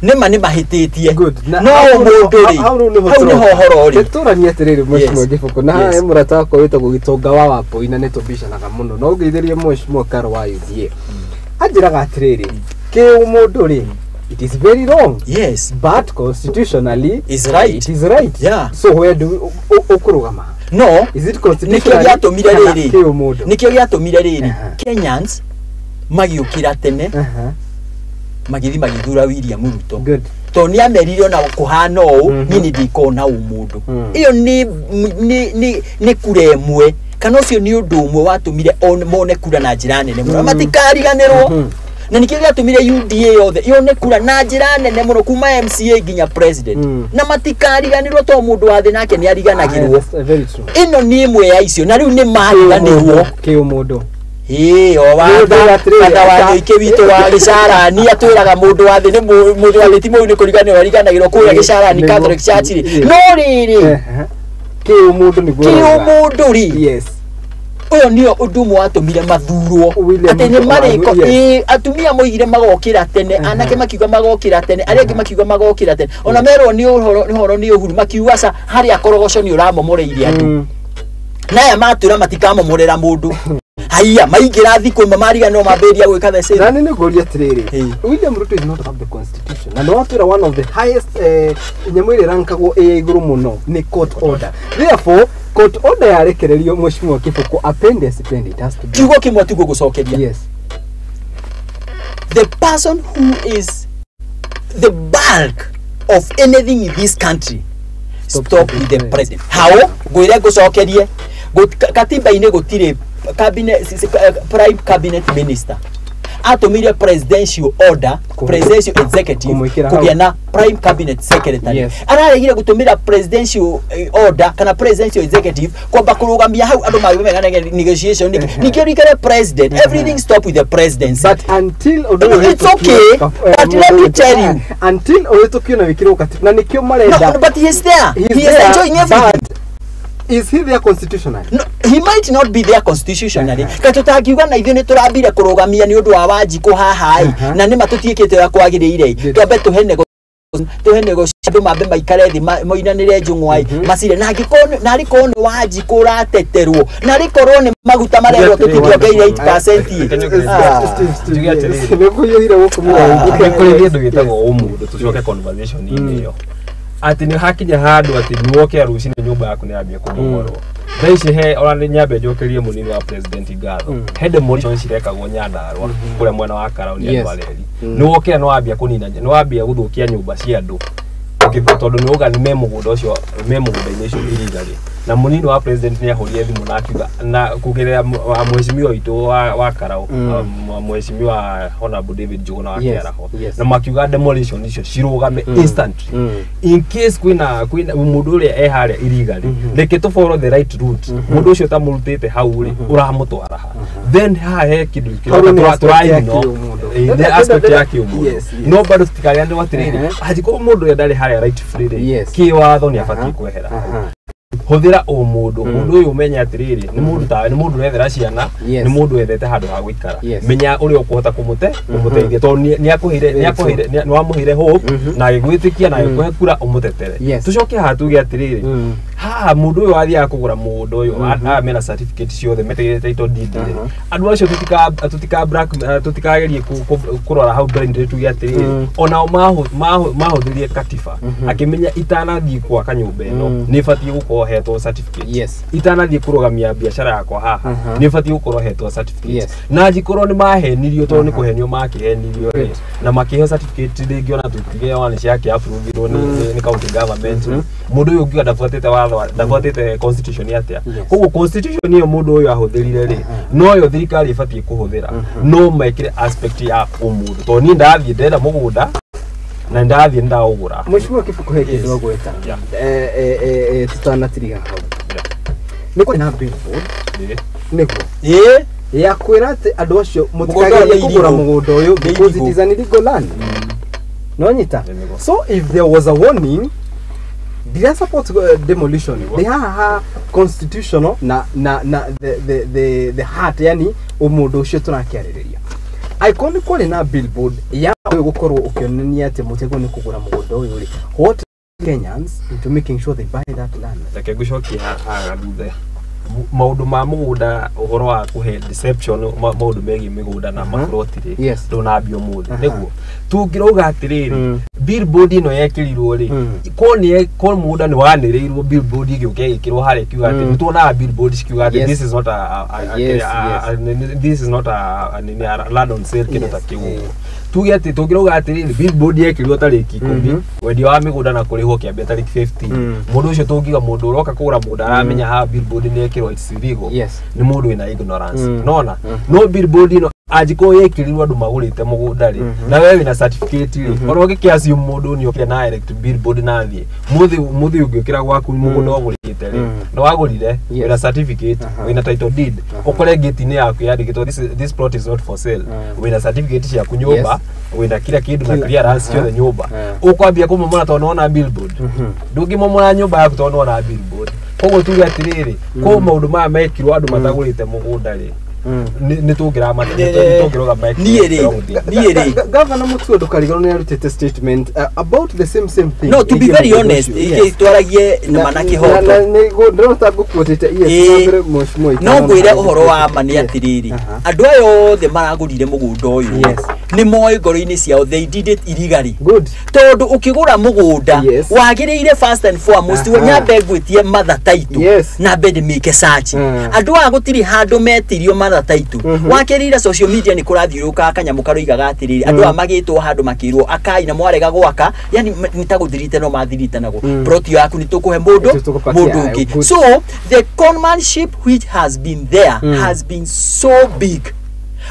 Nema ni mahititie good no munduri hau ni horo ri turani atiriri Mheshimiwa Kifoko na emurata wako witagwo Gitonga wa wapo ina netobishanaga muno no ngeithirie Mheshimiwa Karo wa UDA ajiraga atiriri ki umunduri it is very wrong, yes, but constitutionally is right, it is right, yeah. So where do ukurugama? No, is it constitutional? Nikio gyatumire riri Kenyans magiukira tene magithi magithura William Ruto. Good. To ni ameririo na kuhana ou nini ndikona umundu. Iyo ni kuremwe kana ucio ni undu umwe watumire mone kura na njira nene muno matikariganirwo. Na nikio gyatumire UDA yothe iyo ne kura na njira nene muno kuma MCA ginya president. Na matikariganirwo to mundu wathe nake ni ariganagirwo. Very true. Ino ni imwe ya icio na riu ni mariganirwo ki umundu. Kada wa ike witu wa gicara ni atwiraga mundu wa thi ni mundu wa ti mu ni kuriganirwo ariganagirwo kuya gicara ni Catholic Church ri no riri ki umundu ni gwo ki umundu ri. Yes. Uyo niyo undu watumire mathurwo ati ni mariko atumia moigire magokira tene anake makiuga magokira tene arenge makiuga magokira tene ona merwo ni uhoro ni uhuru makiuga sa hari akorogoco ni uramomoreire andu naya matura matikamomorera mundu. Haya maigira thiko mamariga no maberia gwika the same. Nani ni goria tiriri. William Ruto is not above the constitution. And what are one of the highest nyamwire rankagwo iguru muno ni court order. Therefore court order yarekererio Mheshimiwa Kifoko append it has to be. Kiugo kimwe tu gucokeria. Yes. The person who is the bulk of anything in this country stop with the president. How goire gucokerie katiba ine gutire cabinet prime cabinet minister atomire presidential order presidential executive kugia na prime cabinet secretary araregire gutumira presidential order kana presidential executive kwamba kurugamia hau andu magimegana negotiation nikio rikere president everything stop with the presidency but until it's okay but let me tell you until Olitokio na wikiro katiba na nikio marenda no, but he is there he is enjoying everything. Is he there constitutionally? No, he might not be there constitutionally. Katutakiuga na ithio ni turambire kurugamia ni undu wa Wanjiku haha na ni matutiekete ya kwagiriire. Twambe tuhene go andu mambe maikare thi moinanire njung'wai masire na ngikoni na rikoni Wanjiku rateterwo na rikorwo ni maguta marerwo tutithiongeire 8%. Nikuyohira gukumira ngikuririe ndu gitagwo umundu tucoke conversation iyo ati ni hakinya handu ati ni woke rucini nyumba yaku ni ambia kumomorwo Thaici he ona ni nyambe njokerie munini wa president Gatho he demolition cirekagwo Nyandarua kuria mwena wa Karauni Andwareri ni wokira no wambia kunina no wambia guthukia nyumba cia andu tondu ni uga ni memugunda ucio memugunda-ini icio illegally na munini wa president ni ahurire thimu na akiuga na kugerera mheshimiwa witu wa Karau mheshimiwa Honorable David Njuguna wa Kiaraho na makiuga demolition icio cirugame instantly in case kwina mundu uria eharia illegally reke to follow the right route mundu ucio tamurutite hau ri uramutwara then ha he kindu turaino the aspect yake umundu no bado tikariande watiriri hajiko mundu ndari haria right free ki watho ni abati kwehera huthira o mundu uyu umenya atiriri ni mundu wethera ciana ni mundu wethete handu ha guikara menya uri ukuhota kumuteithia to ni akuhire ni wamuhire hope na agigwitikia na agikuhe kura umutetere tucoke hatuge atiriri ha mundu uyu athia kugura mundu uyu amena certificate ciothe meteire title deed andu acio tutikagerie kurora hau blind tuge atiriri ona mahuthirie katiba akimenya itanathii kwa kanyumba ino ni bati gukorwo hetwo certificate itanathii kurugamia biashara yakwa haha ni bati gukorwo hetwo certificate na jikorwo ni mahenirio to ni kuhenio makihenirio na makihe certificate ringi ona tutige wani ciake approve ni county government mundu uyu ngiga ndafuatite watho ndafuatite constitution yatia koguo constitution iyo mundu uyu ahuthirire ri no yo thirikari ibati kuhuthira no mekire aspect ya umundu to ni ndathie ndenda mugunda na ndathie ndaugura mheshimiwa kifuko heki ndio gweta tutanatiriga hau niko na billboard niko ya kwira ati andu acio mutikagire kugura mugunda uyu because it is an illegal land no nyita so if there was a warning they support demolition they have constitutional na the heart yani umundu ucio tunakiaririria icon kwali na billboard ya gukorwo ukionania ati mutego ni kugura mugunda uyu ri what Kenyans into making sure they buy that land like gucokia agathe maundu ma mugunda uhoro wa kuhe deception maundu megi migunda na makrotire ndonambio muthi niguo tungirauga atiriri billboard ino yekirirwo ri ko mugunda ni waniriirwo billboard igiuke ikirwo hare kiuga ati nitwona billboard cikiuga ati this is not a land on sale kino takiu tuge ati tungirauga atiriri billboard yekirirwo tariki 10 wendi wa migunda na kurihwo kiambia tariki 15 mundu ucio tungiga mundu uroka kugura mugunda aramenya ha billboard ni yekirwo it's illegal ni mundu ina ignorance nona no billboard ino ajiko yekirirwo andu magurite mugunda ri na wewe wina certificate ri oroge kiasi mundu ni okira na direct billboard na thie muthi ugikira gwaku mugunda wagurite ri no wagurire wina certificate wina title deed ukore gate ni yaku yandikitwo this plot is not for sale wina certificate cia kunyumba wina kila kindu na clearance cio the nyumba ukwambia kumomona to unaona billboard ndungimomona nyumba yaku to unaona billboard koguo tuge atiriri ko maundu maya mekirwo andu matagurite mugunda ri ni tugira tugiroga bike niere governor mutuo ndukarigo ni arutite statement about the same thing no to be very honest twaragie na manaki hoto ndrota gukwotete nambere mheshimiwa no ngwire uhoro wa mani atiriri andu ayo the maragurire mugunda uyu ni moy ngoro-ini ciao they did it illegally good tondu ukigura mugunda wagiriire first and foremost nyambe ngwitie mother title na bed mike search andu agutiri handu metirio mother title wakirira social media ni kurathiuruka kanyamu karoigaga atiriri andu amagitwo handu makirwo akai na mwarega gwaka yani nitaguthirite no mathirite nago plot yaku ni tukuhe mundu ungi so the conmanship which has been there has been so big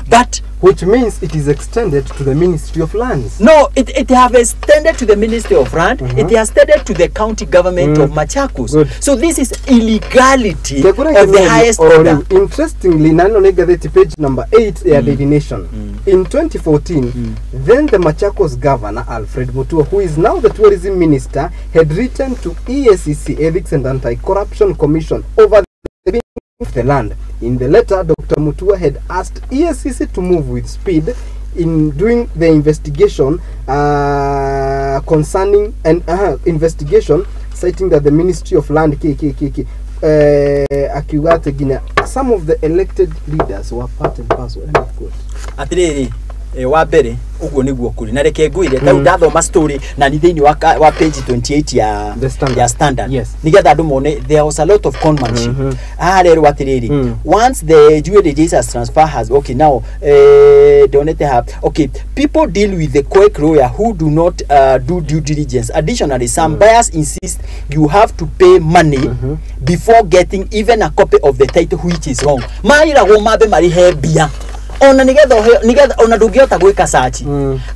but which means it is extended to the Ministry of Lands. No, it have extended to the Ministry of Land. It has extended to the county government of Machakos. Good. So this is illegality of the highest order. Interestingly, Nanonegazeti page number 8, Daily Nation. In 2014, then the Machakos governor, Alfred Mutua, who is now the tourism minister, had written to EACC, Ethics and Anti-Corruption Commission, over the land. In the letter, Dr. Mutua had asked EACC to move with speed in doing the investigation concerning an investigation, citing that the Ministry of Land some of the elected leaders were part and parcel. Atiriri wa mbere uguo niguo kuri na reke ngwire ta ndathoma story na ni thiini wa page 28 ya standard nigetha andu mone there was a lot of conmanship rero atiriri once the jewelry Jesus transfer has okay now donate have okay people deal with the quick lawyer who do not do due diligence. Additionally, some buyers insist you have to pay money before getting even a copy of the title, which is wrong. Maira go mabe mari hebia ona nigetha ona ndungiota gwika search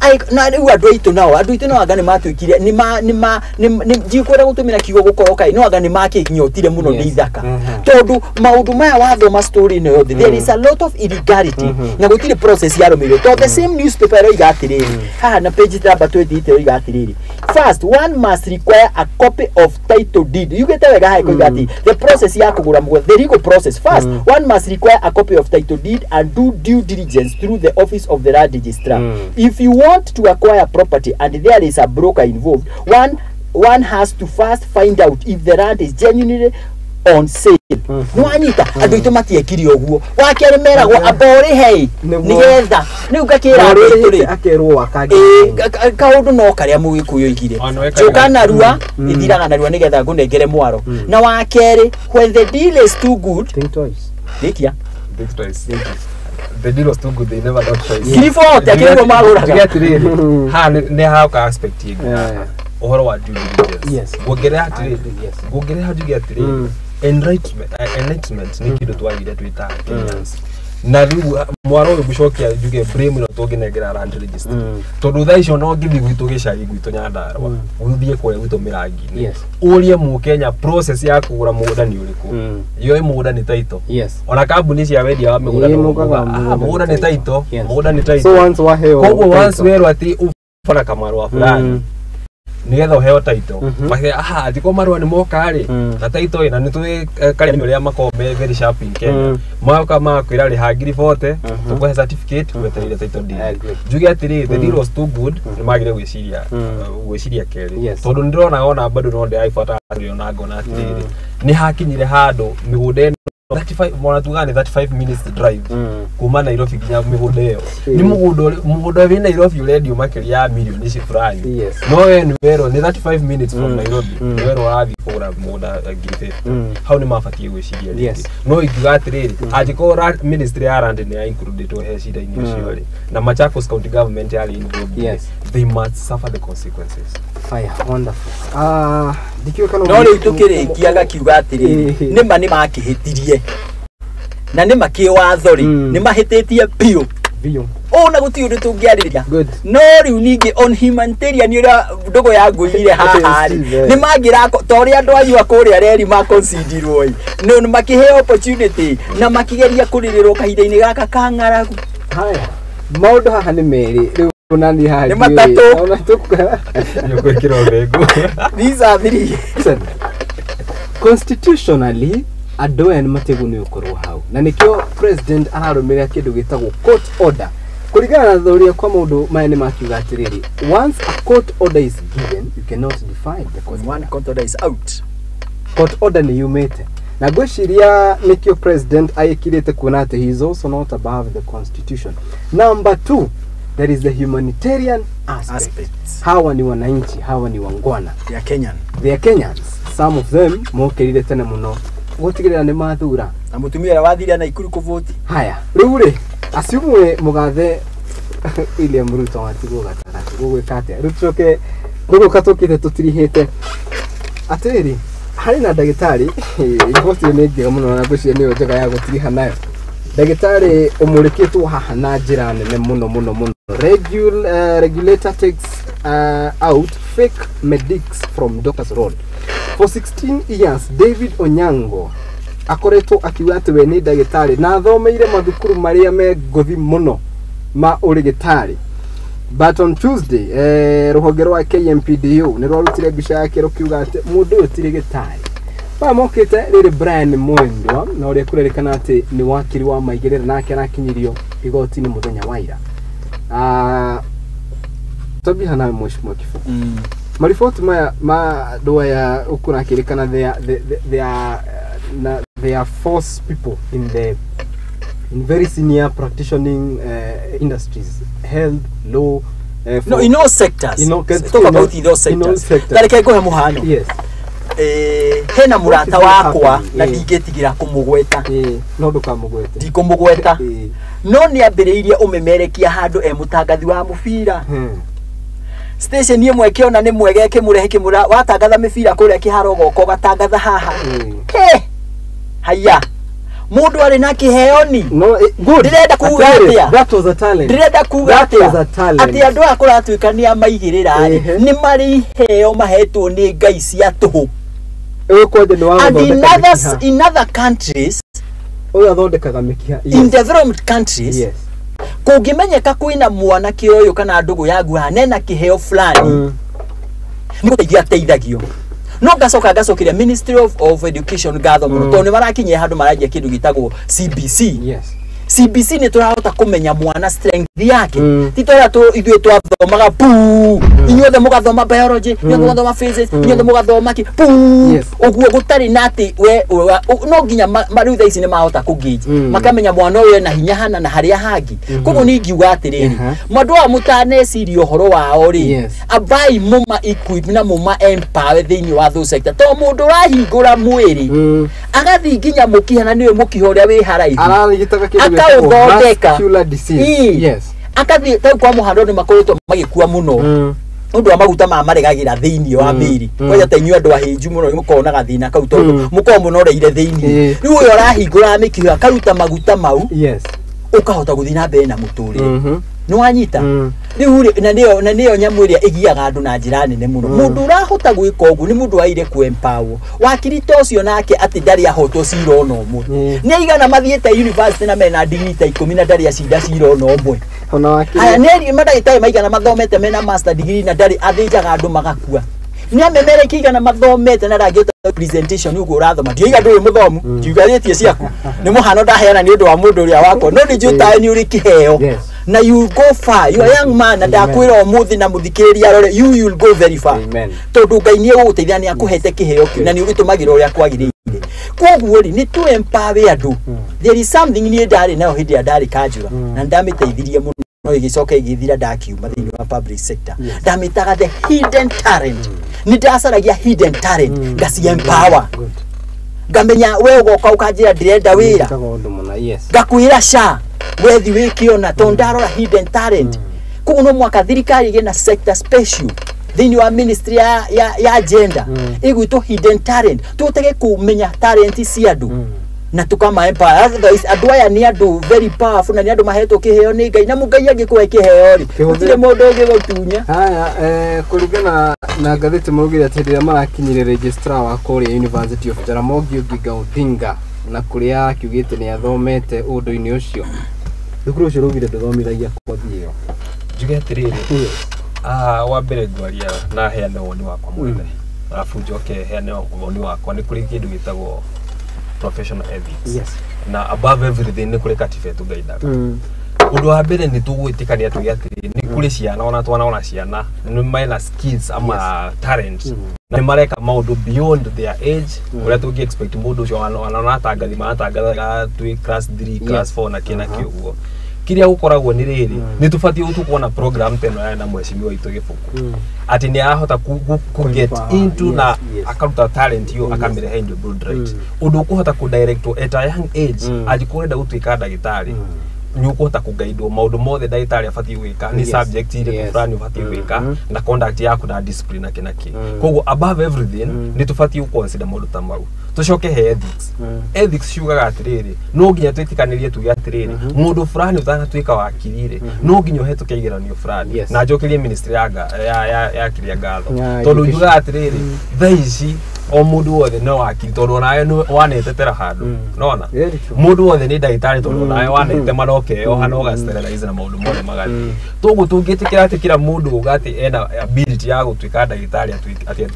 ai na riu andu itu nao agane matwikire ni jikwera gutumira kigo gukoroka no agane makinyotire muno ni ithaka tondu maundu maya wathoma story no yothe there is a lot of illegality na gutire process ya romiro to the same newspaper ro igatiriri haha na page number 20 ro igatiriri first one must require a copy of title deed you get wega hai kuigati the process ya kugura mugwe the legal process first one must require a copy of title deed and do due diligence through the office of the land registrar. If you want to acquire property and there is a broker involved, one has to first find out if the land is genuinely on sale. No anita andu itu matiekiri oguo wakere mera go abore hei nigetha ni ugakira turi akerwo akagi kaundu no karia mugikuyo igire chukana rua ithiraga na rua nigetha ngunengere mwaro na wakere when the deal is too good think twice dikia think twice the deal was too good, they never got twice. Kilifote akirego magura get really ha ne ha ka aspect you ohoro wa due diligence gogere atire gogere ha you get enlightenment ni kido twagire twita Kenyans na riu mwaro ugucokia juge breme no toginegera land register tondu tha icio no ngithi gwitu gicagi gwitu nyandarwa uthie kure gwitu mirangi urie mu Kenya process ya kugura mugunda ni uriku yo mugunda ni title ona kambuni cia wendia wa mugunda ni title mugunda ni title so once wa heo once wero ati ufana kamarwa fulani nigetha heo title bake thiko marwa ni moka ri na title ina ni tu kari ria makome very sharp in Kenya mauka makwira ri hagiri vote tuko certificate weterire title deed juge atiri the deal was too good ni magire gwiciria keri tondu ndirona ona bado no ndi aifata na ngona atiri ni hakinyire handu migunda 35 mwana tugane 35 minutes drive kuma Nairobi ginya migunda iyo ni mugunda we Nairobi radio makiria milioni cifurani no we ni wero ni 35 minutes from Nairobi wero athi kura mugunda ngiri 50 how ni mafatie gwiciria no igigatiriri ajikora ministry ya land ni included to he shida ini uciori na Machakos county government yali involved they must suffer the consequences. Fire, wonderful. Dikiwe kana no ri tukire kiaga kiuga atiri nima ni makihitirie na nima kiwathori ni mahititie bio ona guti undu tungiariria no riu ningi on humanitarian ira ndogo ya nguire haha ni mangira tori andu ayu akuria reri ma considerwo no ni makihe opportunity na makigeria kuririrwo kahinda-ini gaka kang'aragu haya maundu haha ni meri riu nani haha ni matatu ona tuka yoko kiro rego these are three constitutionally adoya ni mateguni ukorwo hau na nikio president ararumira kindu gitagwo court order kurigana na thoria kwa mundu maene makiuga atiriri once a court order is given you cannot defy the court one court order is out court order ni yumete na gwiciria nikio president ayikirite kuona ati he is also not above the constitution. Number 2, there is the humanitarian aspect. Hawa ni wananchi, hawa ni wangwana, they are Kenyans, some of them mokirire tena muno gutigirira ni mathura na mutumia wathira na ikuru kuvoti haya riu ri asiumwe mugathe William Ruto atigo gatagati gugwikate rutoke gugu katokite tutirihite atiri hari na ndagitari iboti ni ngiga muno na gucie ni njega ya gutiriha nayo ndagitari umurikitwo haha na njira nene muno regulator takes out fake medics from doctors road. For 16 years David Onyango akoretwo akiuga ati we ni ndagitari na thomeire mathukuru maria me ngothi muno ma urigitari. But on Tuesday ruhonge rwa KMPDU ni rwarutire mbica yake rukiuga ati mundu uyu ti rigitari bamokite riri Brian Mwendwa na uria kurerekana ati ni wakiri wa maigirira nake arakinyirio igoti ni muthenya wa ira tobi na mheshimiwa Kifu marifoti ma doa ya ukuna kirikana they are force people in the in very senior practicing industries, health, law. No, in all sectors. Talk about in those sectors. Like I go muhano. Yes. Hena murata wakwa na ndigetigira kumugweta. No ndukamugweta. Ndikumugweta. No ni ambiriirie umemerekia handu mutangathi wa mubira. Station yemwe kiona ni mwegeke murehe kimura watangatha mibira kuria kiharo goko batangatha haha. Haya. Mundu ari na kiheoni. No, good. Direnda kuga atia. That was a talent. Direnda kuga atia. Ati andu akora tuikania maigirira ni mari heo mahetwo ni ngai cia tuhu. And in other countries, in developed countries, yes. Kugimenyeka kwina mwana kioyo kana ndugu yagu hanena kiheo fulani. Niko teithagio. No gasokire Ministry of Education gatho muno to ne barakinye handu marajia kindu gitagwo CBC. Yes. CBC ni turahota kumenya mwana strength yake. Titora to ithuĩ twathomaga pu. Inyuothe mugathoma biology, inyuothe mugathoma physics, inyuothe mugathoma ki pu. Uguo gutari nati we no nginya marutha ici ni mahota kugage. Makamenya mwana uyu na hinya hana na haria hangi. Koguo ni ngiuga atiriri. Mwandu wa mutaneciria uhoro wao ri. Abai muma equip na muma empower thiini wa those sector. To mundu rahingura mwiri. Agathi nginya mukihana niwe mukiho uria wi haraihu. Ararigitaga kindu vascular disease. Yes. Akathi tau kwa muhando ni makoretwo magikua muno. Undu wa maguta ma maregagira thiini wa miri. Kwa ta inyu andu ahinju muno mukona gathina kau tondu muko muno reire thiini. Riu uyo rahingura mikiho akaruta maguta mau. Yes. Ukahota guthina mbere na muturire. No anyita. Riu na niyo nyamu iria igiaga andu na njira nene muno. Mundu urahota gwika ugu ni mundu waire ku empower. Wakirito ucio nake ati ndari ahotwo cira ono omwe. Ni aigana mathiete university na mena degree ta 10 na ndari acinda cira ono omwe. Ona wakiri. Aya neri madagitari maigana mathomete mena master degree na ndari athinjaga andu magakua. Ni amemere kigana mathomete na rangita presentation ugo rathoma. Ndiiga nduri muthomu. Ngiugaritie ciaku. Ni muhano ndaheana ni undu wa mundu uria wako. No ni juta ni uri kiheo. Na you go far. You are young man and akwira omuthi na muthikiriria rore you will go very far. Amen. Tondu ngai ni uguteithia ni akuhete kiheo ki na ni ugitumagira uria kwagirire. Koguo ri ni tu empower andu. There is something ni ndari nayo hindi ndari kanjura na ndamiteithirie muno no igicoka igithira ndakiuma thiini wa public sector. Ndamitaga the hidden talent. Ni ndacaragia hidden talent ngasi empower. Ngamenya we ugoka ukanjira ndirenda wira. Ngakwira sha wethi wikiona tondaro hidden talent. Koguo no mwaka thirikari igena sector special thiini wa ministry ya agenda igwito hidden talent tutege kumenya talent cia andu na tukama empower. Otherwise andu aya ni andu very powerful na ni andu mahetwo kiheo ni ngai na mungai angikuhe kiheo ri gutire mundu ungigotunya. Haya kurigana na gatheti murugire ati rira marakinyire registrar wa Korea University of Jaramogi Oginga Odinga na kuria kiugite ni athomete undu-ini ucio. Thukuru ucio rugire nduthomithagia kothi iyo. Njuge atiriri. Wa mbere ngwaria na heana woni wakwa mwene. Alafu njoke heane woni wakwa ni kuri kindu gitagwo professional ethics. Yes. Na above everything ni kuri katibetu gaidaga. Undu wa mbere ni tugwitikania tugiatiri ni kuri ciana ona twana ciana ni maina skills ama talent. Na mareka maundu beyond their age. Uria tungi expect mundu ucio ana tangathi matangatha tu class 3 class 4 na kina kiugo. Kiria gukoragwo ni riri ni tufatie utukuona program teno na mweshimiwa itu gifuku ati ni ahota ku get into na akaruta talent yo akamire hand broad right undu kuhota ku direct at a young age ajikurenda utuika ndagitari ni ukuhota kugaidwo maundu mothe ndagitari afatie gwika ni subject ile fulani ufatie gwika na conduct yaku na discipline na kinaki koguo above everything ni tufatie ku consider maundu tamau tucoke he ethics. Ethics shugaga atiriri no nginya twitikanirie tuge atiriri mundu fulani utana twika wakirire no nginya hetuke igeranio fulani na njokerie ministry ya kiria gatho tondu yuga atiriri thaici o mundu wothe no wakiri tondu nawe wanetetera handu nona mundu wothe ni ndagitari tondu nawe wanete maroke o hano ga sterilize na maundu mothe magari togu tungitikira ati kila mundu ugati ena ability ya gutwika ndagitari ati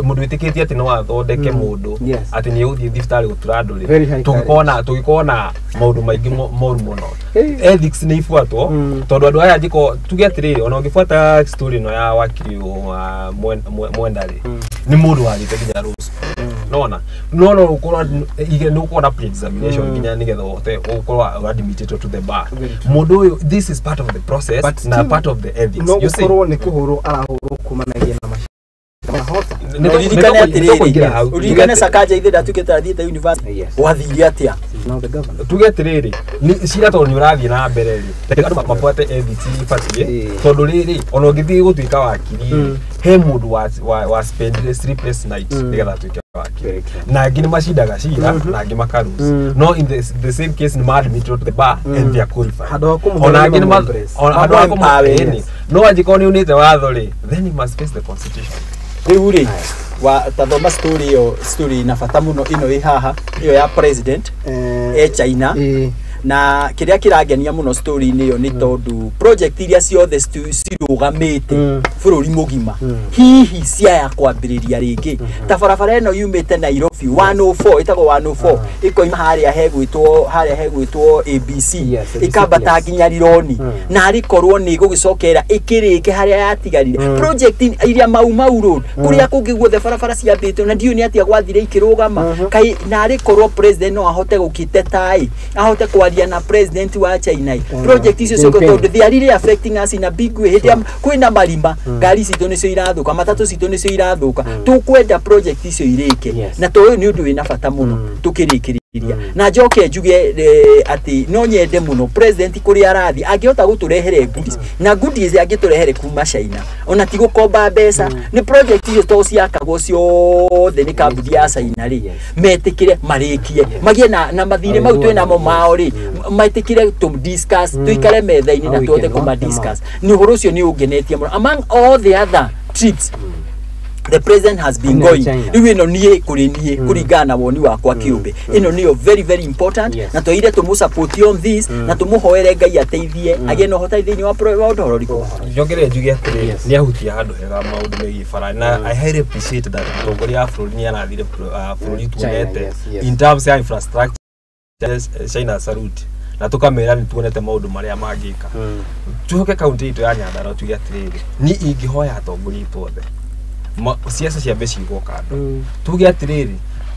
mundu itikitie ati no athondeke mundu ati ni uthi thiftari gutura andu ri tugikona maundu maingi moru muno. Ethics ni ifuatwo tondu andu aya jiko tugetiri ona ungifuata story no ya wakiri mwendari ni mundu walite kinya rusu no ukorwa igire no ukora pre-examination nginya nigetha wote ukorwa admitted to the bar mundu this is part of the process na part of the ethics you see no ni kuhuru arahuru kumanagia na Urigana sakaja ithe ndatukite athiite university wathiri atia tugetiriri ni cira to ni urathie na mbere ri andu mafuate ethics ifatie tondu riri ono ngithii gutuika wakiri he mundu wa spend sleepless night nigetha tuike wakiri na ngini macindaga cira na ngi makarus no in the same case ni admitted to the bar and they are qualified ona ngini no angikoni unite watho ri then he must face the constitution. Bururi wa tathoma story na bata muno ino ihaha iyo ya president China na kiria kiragenia muno story niyo ni tondu project iria ciothe cirugamite bururi mugima hihi cia ya kwambiriria ringi ta barabara eno yumite Nairobi 104 itago 104 ikoima haria hegwitwo ABC ikambata nginya Rironi na arikorwo ni gugicokera ikirike haria yatigarire project iria mau road kuria kungi guothe barabara ciambite na ndiyo ni atia gwathire ikirugama kai na arikorwo president no ahote gukite Thii ahote kwaria na president wa China project icio cio tondu they are really affecting us in a big way hitia kwina marima ngari citu nicio irathuka matatu citu nicio irathuka tukwenda project icio irike na to ni undu wina bata muno tukirikiria na njoke njuge ati no nyende muno president kuri arathi angihota guturehere goodies na goodies angiturehere kuma China ona ti gukomba mbeca ni project icio to ciakagwo ciothe ni kambuni ya China ri metikire marikie magie na mathire mau twina mo mao ri maitikire to discuss tuikare metha-ini na tuote kuma discuss ni horo ucio ni ungenetie muno among all the other trips the president has been going riwe no nie kuringana woni wakwa kiumbe ino niyo very important natoire tumu support on this na tumuhoere Ngai ateithie agie no hota thini wa ndoro riko njongere njuge atiri ni ahutia handu hega maundu megi fara na I highly appreciate that tongoria bururi ni arathire bururi tuonete in terms ya infrastructure China salute na tukamera ni tuonete maundu maria magika tuhoke county itu ya Nyandarua tuge atiri ni ingihoya atongoria tuothe siasa cia beci gokando tuge atiriri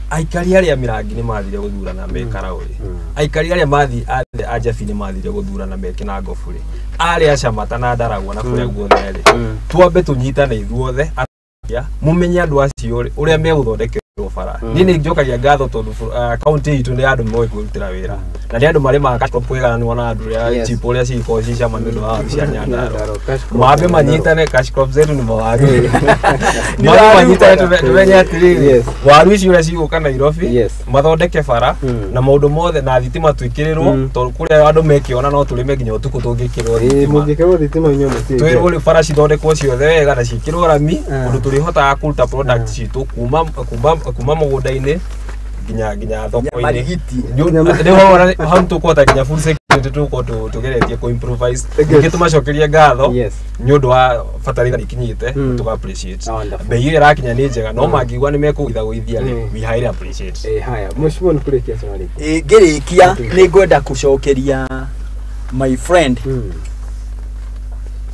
aikari aria mirangi ni mathire guthurana mekara uri aikari aria mathi ajafi ni mathire guthurana mekina ngofuri aria camata na ndaragwa na kuria guothe ri twambe tunyitane ithuothe mumenye andu acio uria meguthondekerwo bara ni njokagia ngatho tondu county itu ni andu moe kurutira wira na ni andu mari makapwega ni wana andu ya chipo uria ciko cica mandu wa cia Nyandarua mabe manyitane cash crop zetu ni mawaru mabe manyitane tumenye atiri waru icio uria ciguka Nairobi mathondeke bara na maundu mothe na thitima twikirirwo tondu kuria andu mekiona no turime nginya utuku tungikirwo thitima twirwo ri bara cithondekwo ciothe wega na cikirwo rami undu turihota kuruta product citu kuma mugunda-ini nginya thoko-ini ni wona how tukota nginya food security tuko tugeretie ku improvise ngitumacokeria ngatho ni undu wa fataliga ikinyite tuka appreciate bei ira kinya ni njega no mangigwa ni mekugitha guithia we highly appreciate haya mheshimiwa nikurekia swali ngirikia ni ngwenda kucokeria my friend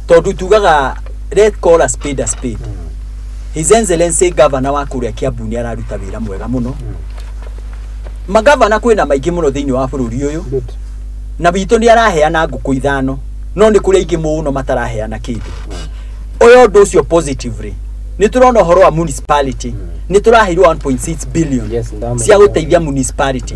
tondu tugaga let's call a spade a spade His Excellency Governor wa kuria Kiambu ni araruta wira mwega muno magavana kwina maingi muno thiini wa bururi uyu na bitu ni araheana nguku ithano no ni kuria ingi muno mataraheana kindu oyo ndu ucio positively ni turona horo wa municipality ni turahirwo 1.6 billion cia guteithia municipality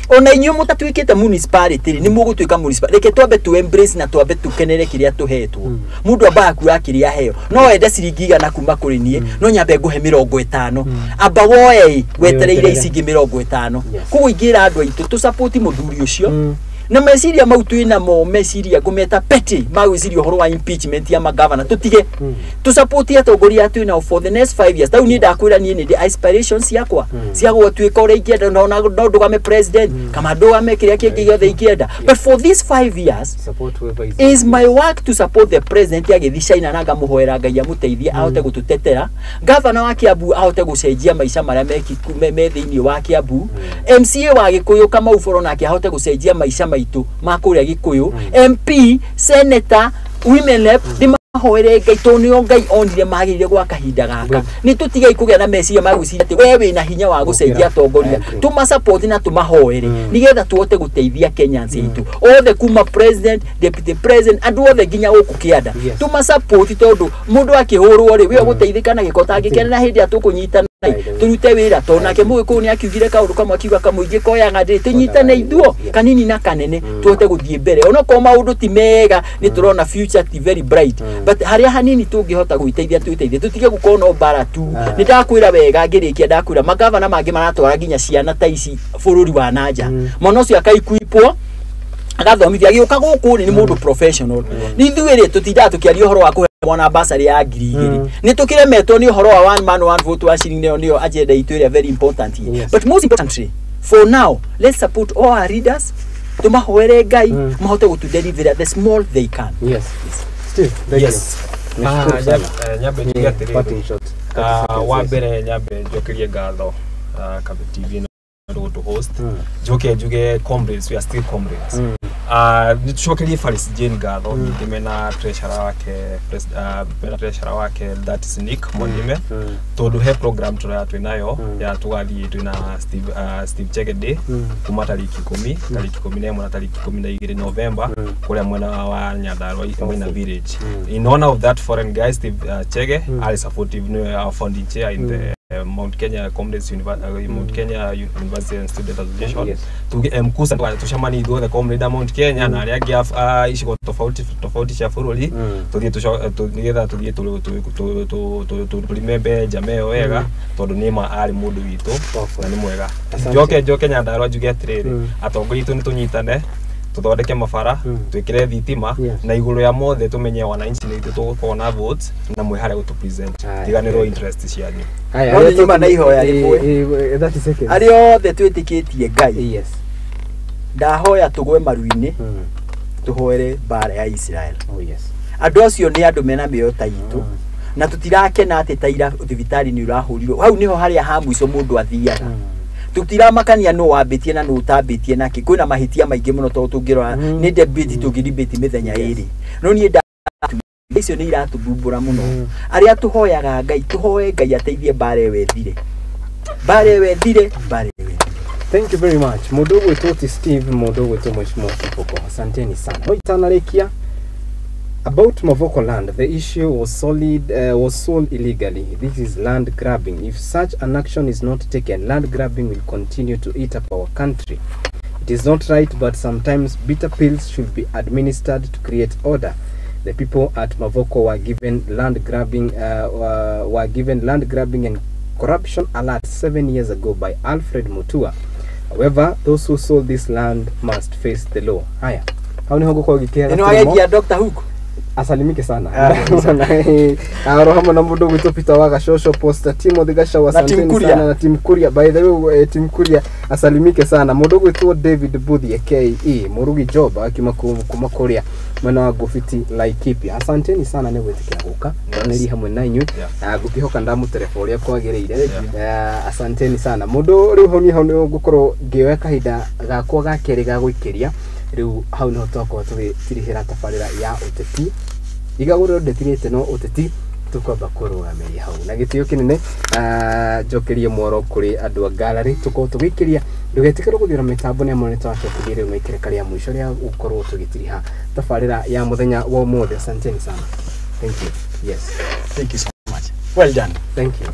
ona inyu mutatwikite municipality ni mugutwika municipality reke twambe tu embrace na twambe tukenere kiria tuhetwo mundu amba kuya kiria heo no ende ciringi igana kuma kuri nie no nyambe nguhe 50 amba woe wetereire icingi 50 kuingira andu aitu tu support muthuri ucio na meciria mau twina mo meciria ngumeta peti magwiciria horo wa impeachment ya magavana tutige tu support atongoria twina for the next 5 years tau ni ndakwira ni ni aspirations yakwa cia gutwika uri ingienda no ndugame president kama ndugame kiria kingi giothe ingienda but for these 5 years is my work to support the president agithi China na ngamuhoera Ngai amuteithie ahote gututetera governor wa Kiambu ahote gucenjia maisha maria me thiini wa Kiambu MCA wa Gikuyu kama uforo nake ahote gucenjia maisha maitu makuria Gikuyu MP senator women rep hoere ngai to nio ngai onire magire gwa kahinda gaka ni tutigai kugia na meciria maguciria ati we wina hinya wa gucenjia atongoria tuma support na tuma hoere nigetha tuote guteithia Kenyans itu othe kuma president deputy president andu othe nginya guku kianda tuma support tondu mundu akihurwo ri we guteithika na gikota angikena na hindi atukunyita turute wira to nake muwe ko ni akiugire kaundu kamwe akiuga kamuingi koyanga ndi tunyitane ithuo kanini na kanene tuote guthie mbere ono ko maundu ti mega ni turona future ti very bright but haria hanini tungihota guiteithia tutige gukono bara tu ni ndakwira wega ngirikia ndakwira magavana mangi maratwara nginya ciana ta ici bururi wa nanja mono cio akaikuipwo agathomithia giuka guku ni mundu professional ni thuire tutinda tukiaria horo wa mwana basari ya ngiri ni tukiremetwo ni horo wa one man one vote wa shiringi nio agenda itu area very important here but most importantly for now let's support all our leaders tumahoere ngai mahote gutu deliver the small they can. Yes Steve yes nyabe nyigatiri wa mbere nyabe njokerie ngatho Kabe TV to host juge comrades, we are still comrades. Nitucokerie Faris Jane ngatho nyingime na treasurer wake that is Nick Mondime tondu he program twinayo ya tugathie twina Steve Chegede kuma tariki 10 na tariki 12 November kuria mwena wa Nyandarua Mwina village. In honor of that foreign guy Steve Chege are supportive our founding chair in the Mount Kenya Comrades Mount Kenya University and Student Association mkusa tushamani idho the comrade Mount Kenya na aria ishiko tofauti cha bururi tuthie tulimembe jameo wega tondu nima ari mundu witu na ni mwega joke Nyandarua juge atiriri atongori tu nitunyitane tuthondeke mabara twikire thitima na iguru ya mothe tumenye wananchi ni itu tukona votes na mwihare gutu present tiganiro interest cianyu aya nyuma na ihoya rimwe 30 seconds ari othe twitikitie ngai yes ndahoya tugwe maruini tuhoere bara ya Israel yes andu acio ni andu mena mioyo ta itu na tutirakena ati taira thibitari ni urahurirwo hau niho haria ha mwico mundu athiaga tutiramakania no wabitie na no utabitie naki kwina mahitia maingi muno to tungirora ni debate tungiribate mithenya iri no ni nda icio ni iratubumbura muno aria tuhoyaga ngai tuhoe ngai ateithie bare wethire Thank you very much. Mudogo toti Steve, mudogo to much more people. Asanteni sana. Hoitana rekia about Mavoko land. The issue was sold illegally. This is land grabbing. If such an action is not taken, land grabbing will continue to eat up our country. It is not right, but sometimes bitter pills should be administered to create order. The people at Mavoko were given land grabbing and corruption alert 7 years ago by Alfred Mutua. However, those who sold this land must face the law. Haya. How ni hongo kwa gikera? Ino agedia Dr. Hook. Asalimike sana. Rohamo na mudogo Peter waga shosho poster Timothy Gasha wasanteni sana na Team Kuria. By the way, Team Kuria asalimike sana. Mudogo tu David Budhi KE Murugi Job akima kumakoria mwana wa gufiti Laikipia. Asanteni sana ne gwetikia guka. Neli hamwe na inyu. Gukihoka ndamu teleforia kwagereire. Asanteni sana. Mudo riu honi honi gukorwo ngiwe kahinda gakwa gakeri ga guikiria. Riu hau no toko tutirihira tafarira ya uteti igaguro ndetirite no uteti tukwamba kurugamia hau na gitio kinene jokerie mworo kuri andu a gallery tuko tugikiria ndugetikira guthira mitambo ni amone twacho tugire mwikire karia mwisho ria ukorwo tugitiriha tafarira ya muthenya wa mothe. Asanteni sana. Thank you. Yes, thank you so much. Well done. Thank you.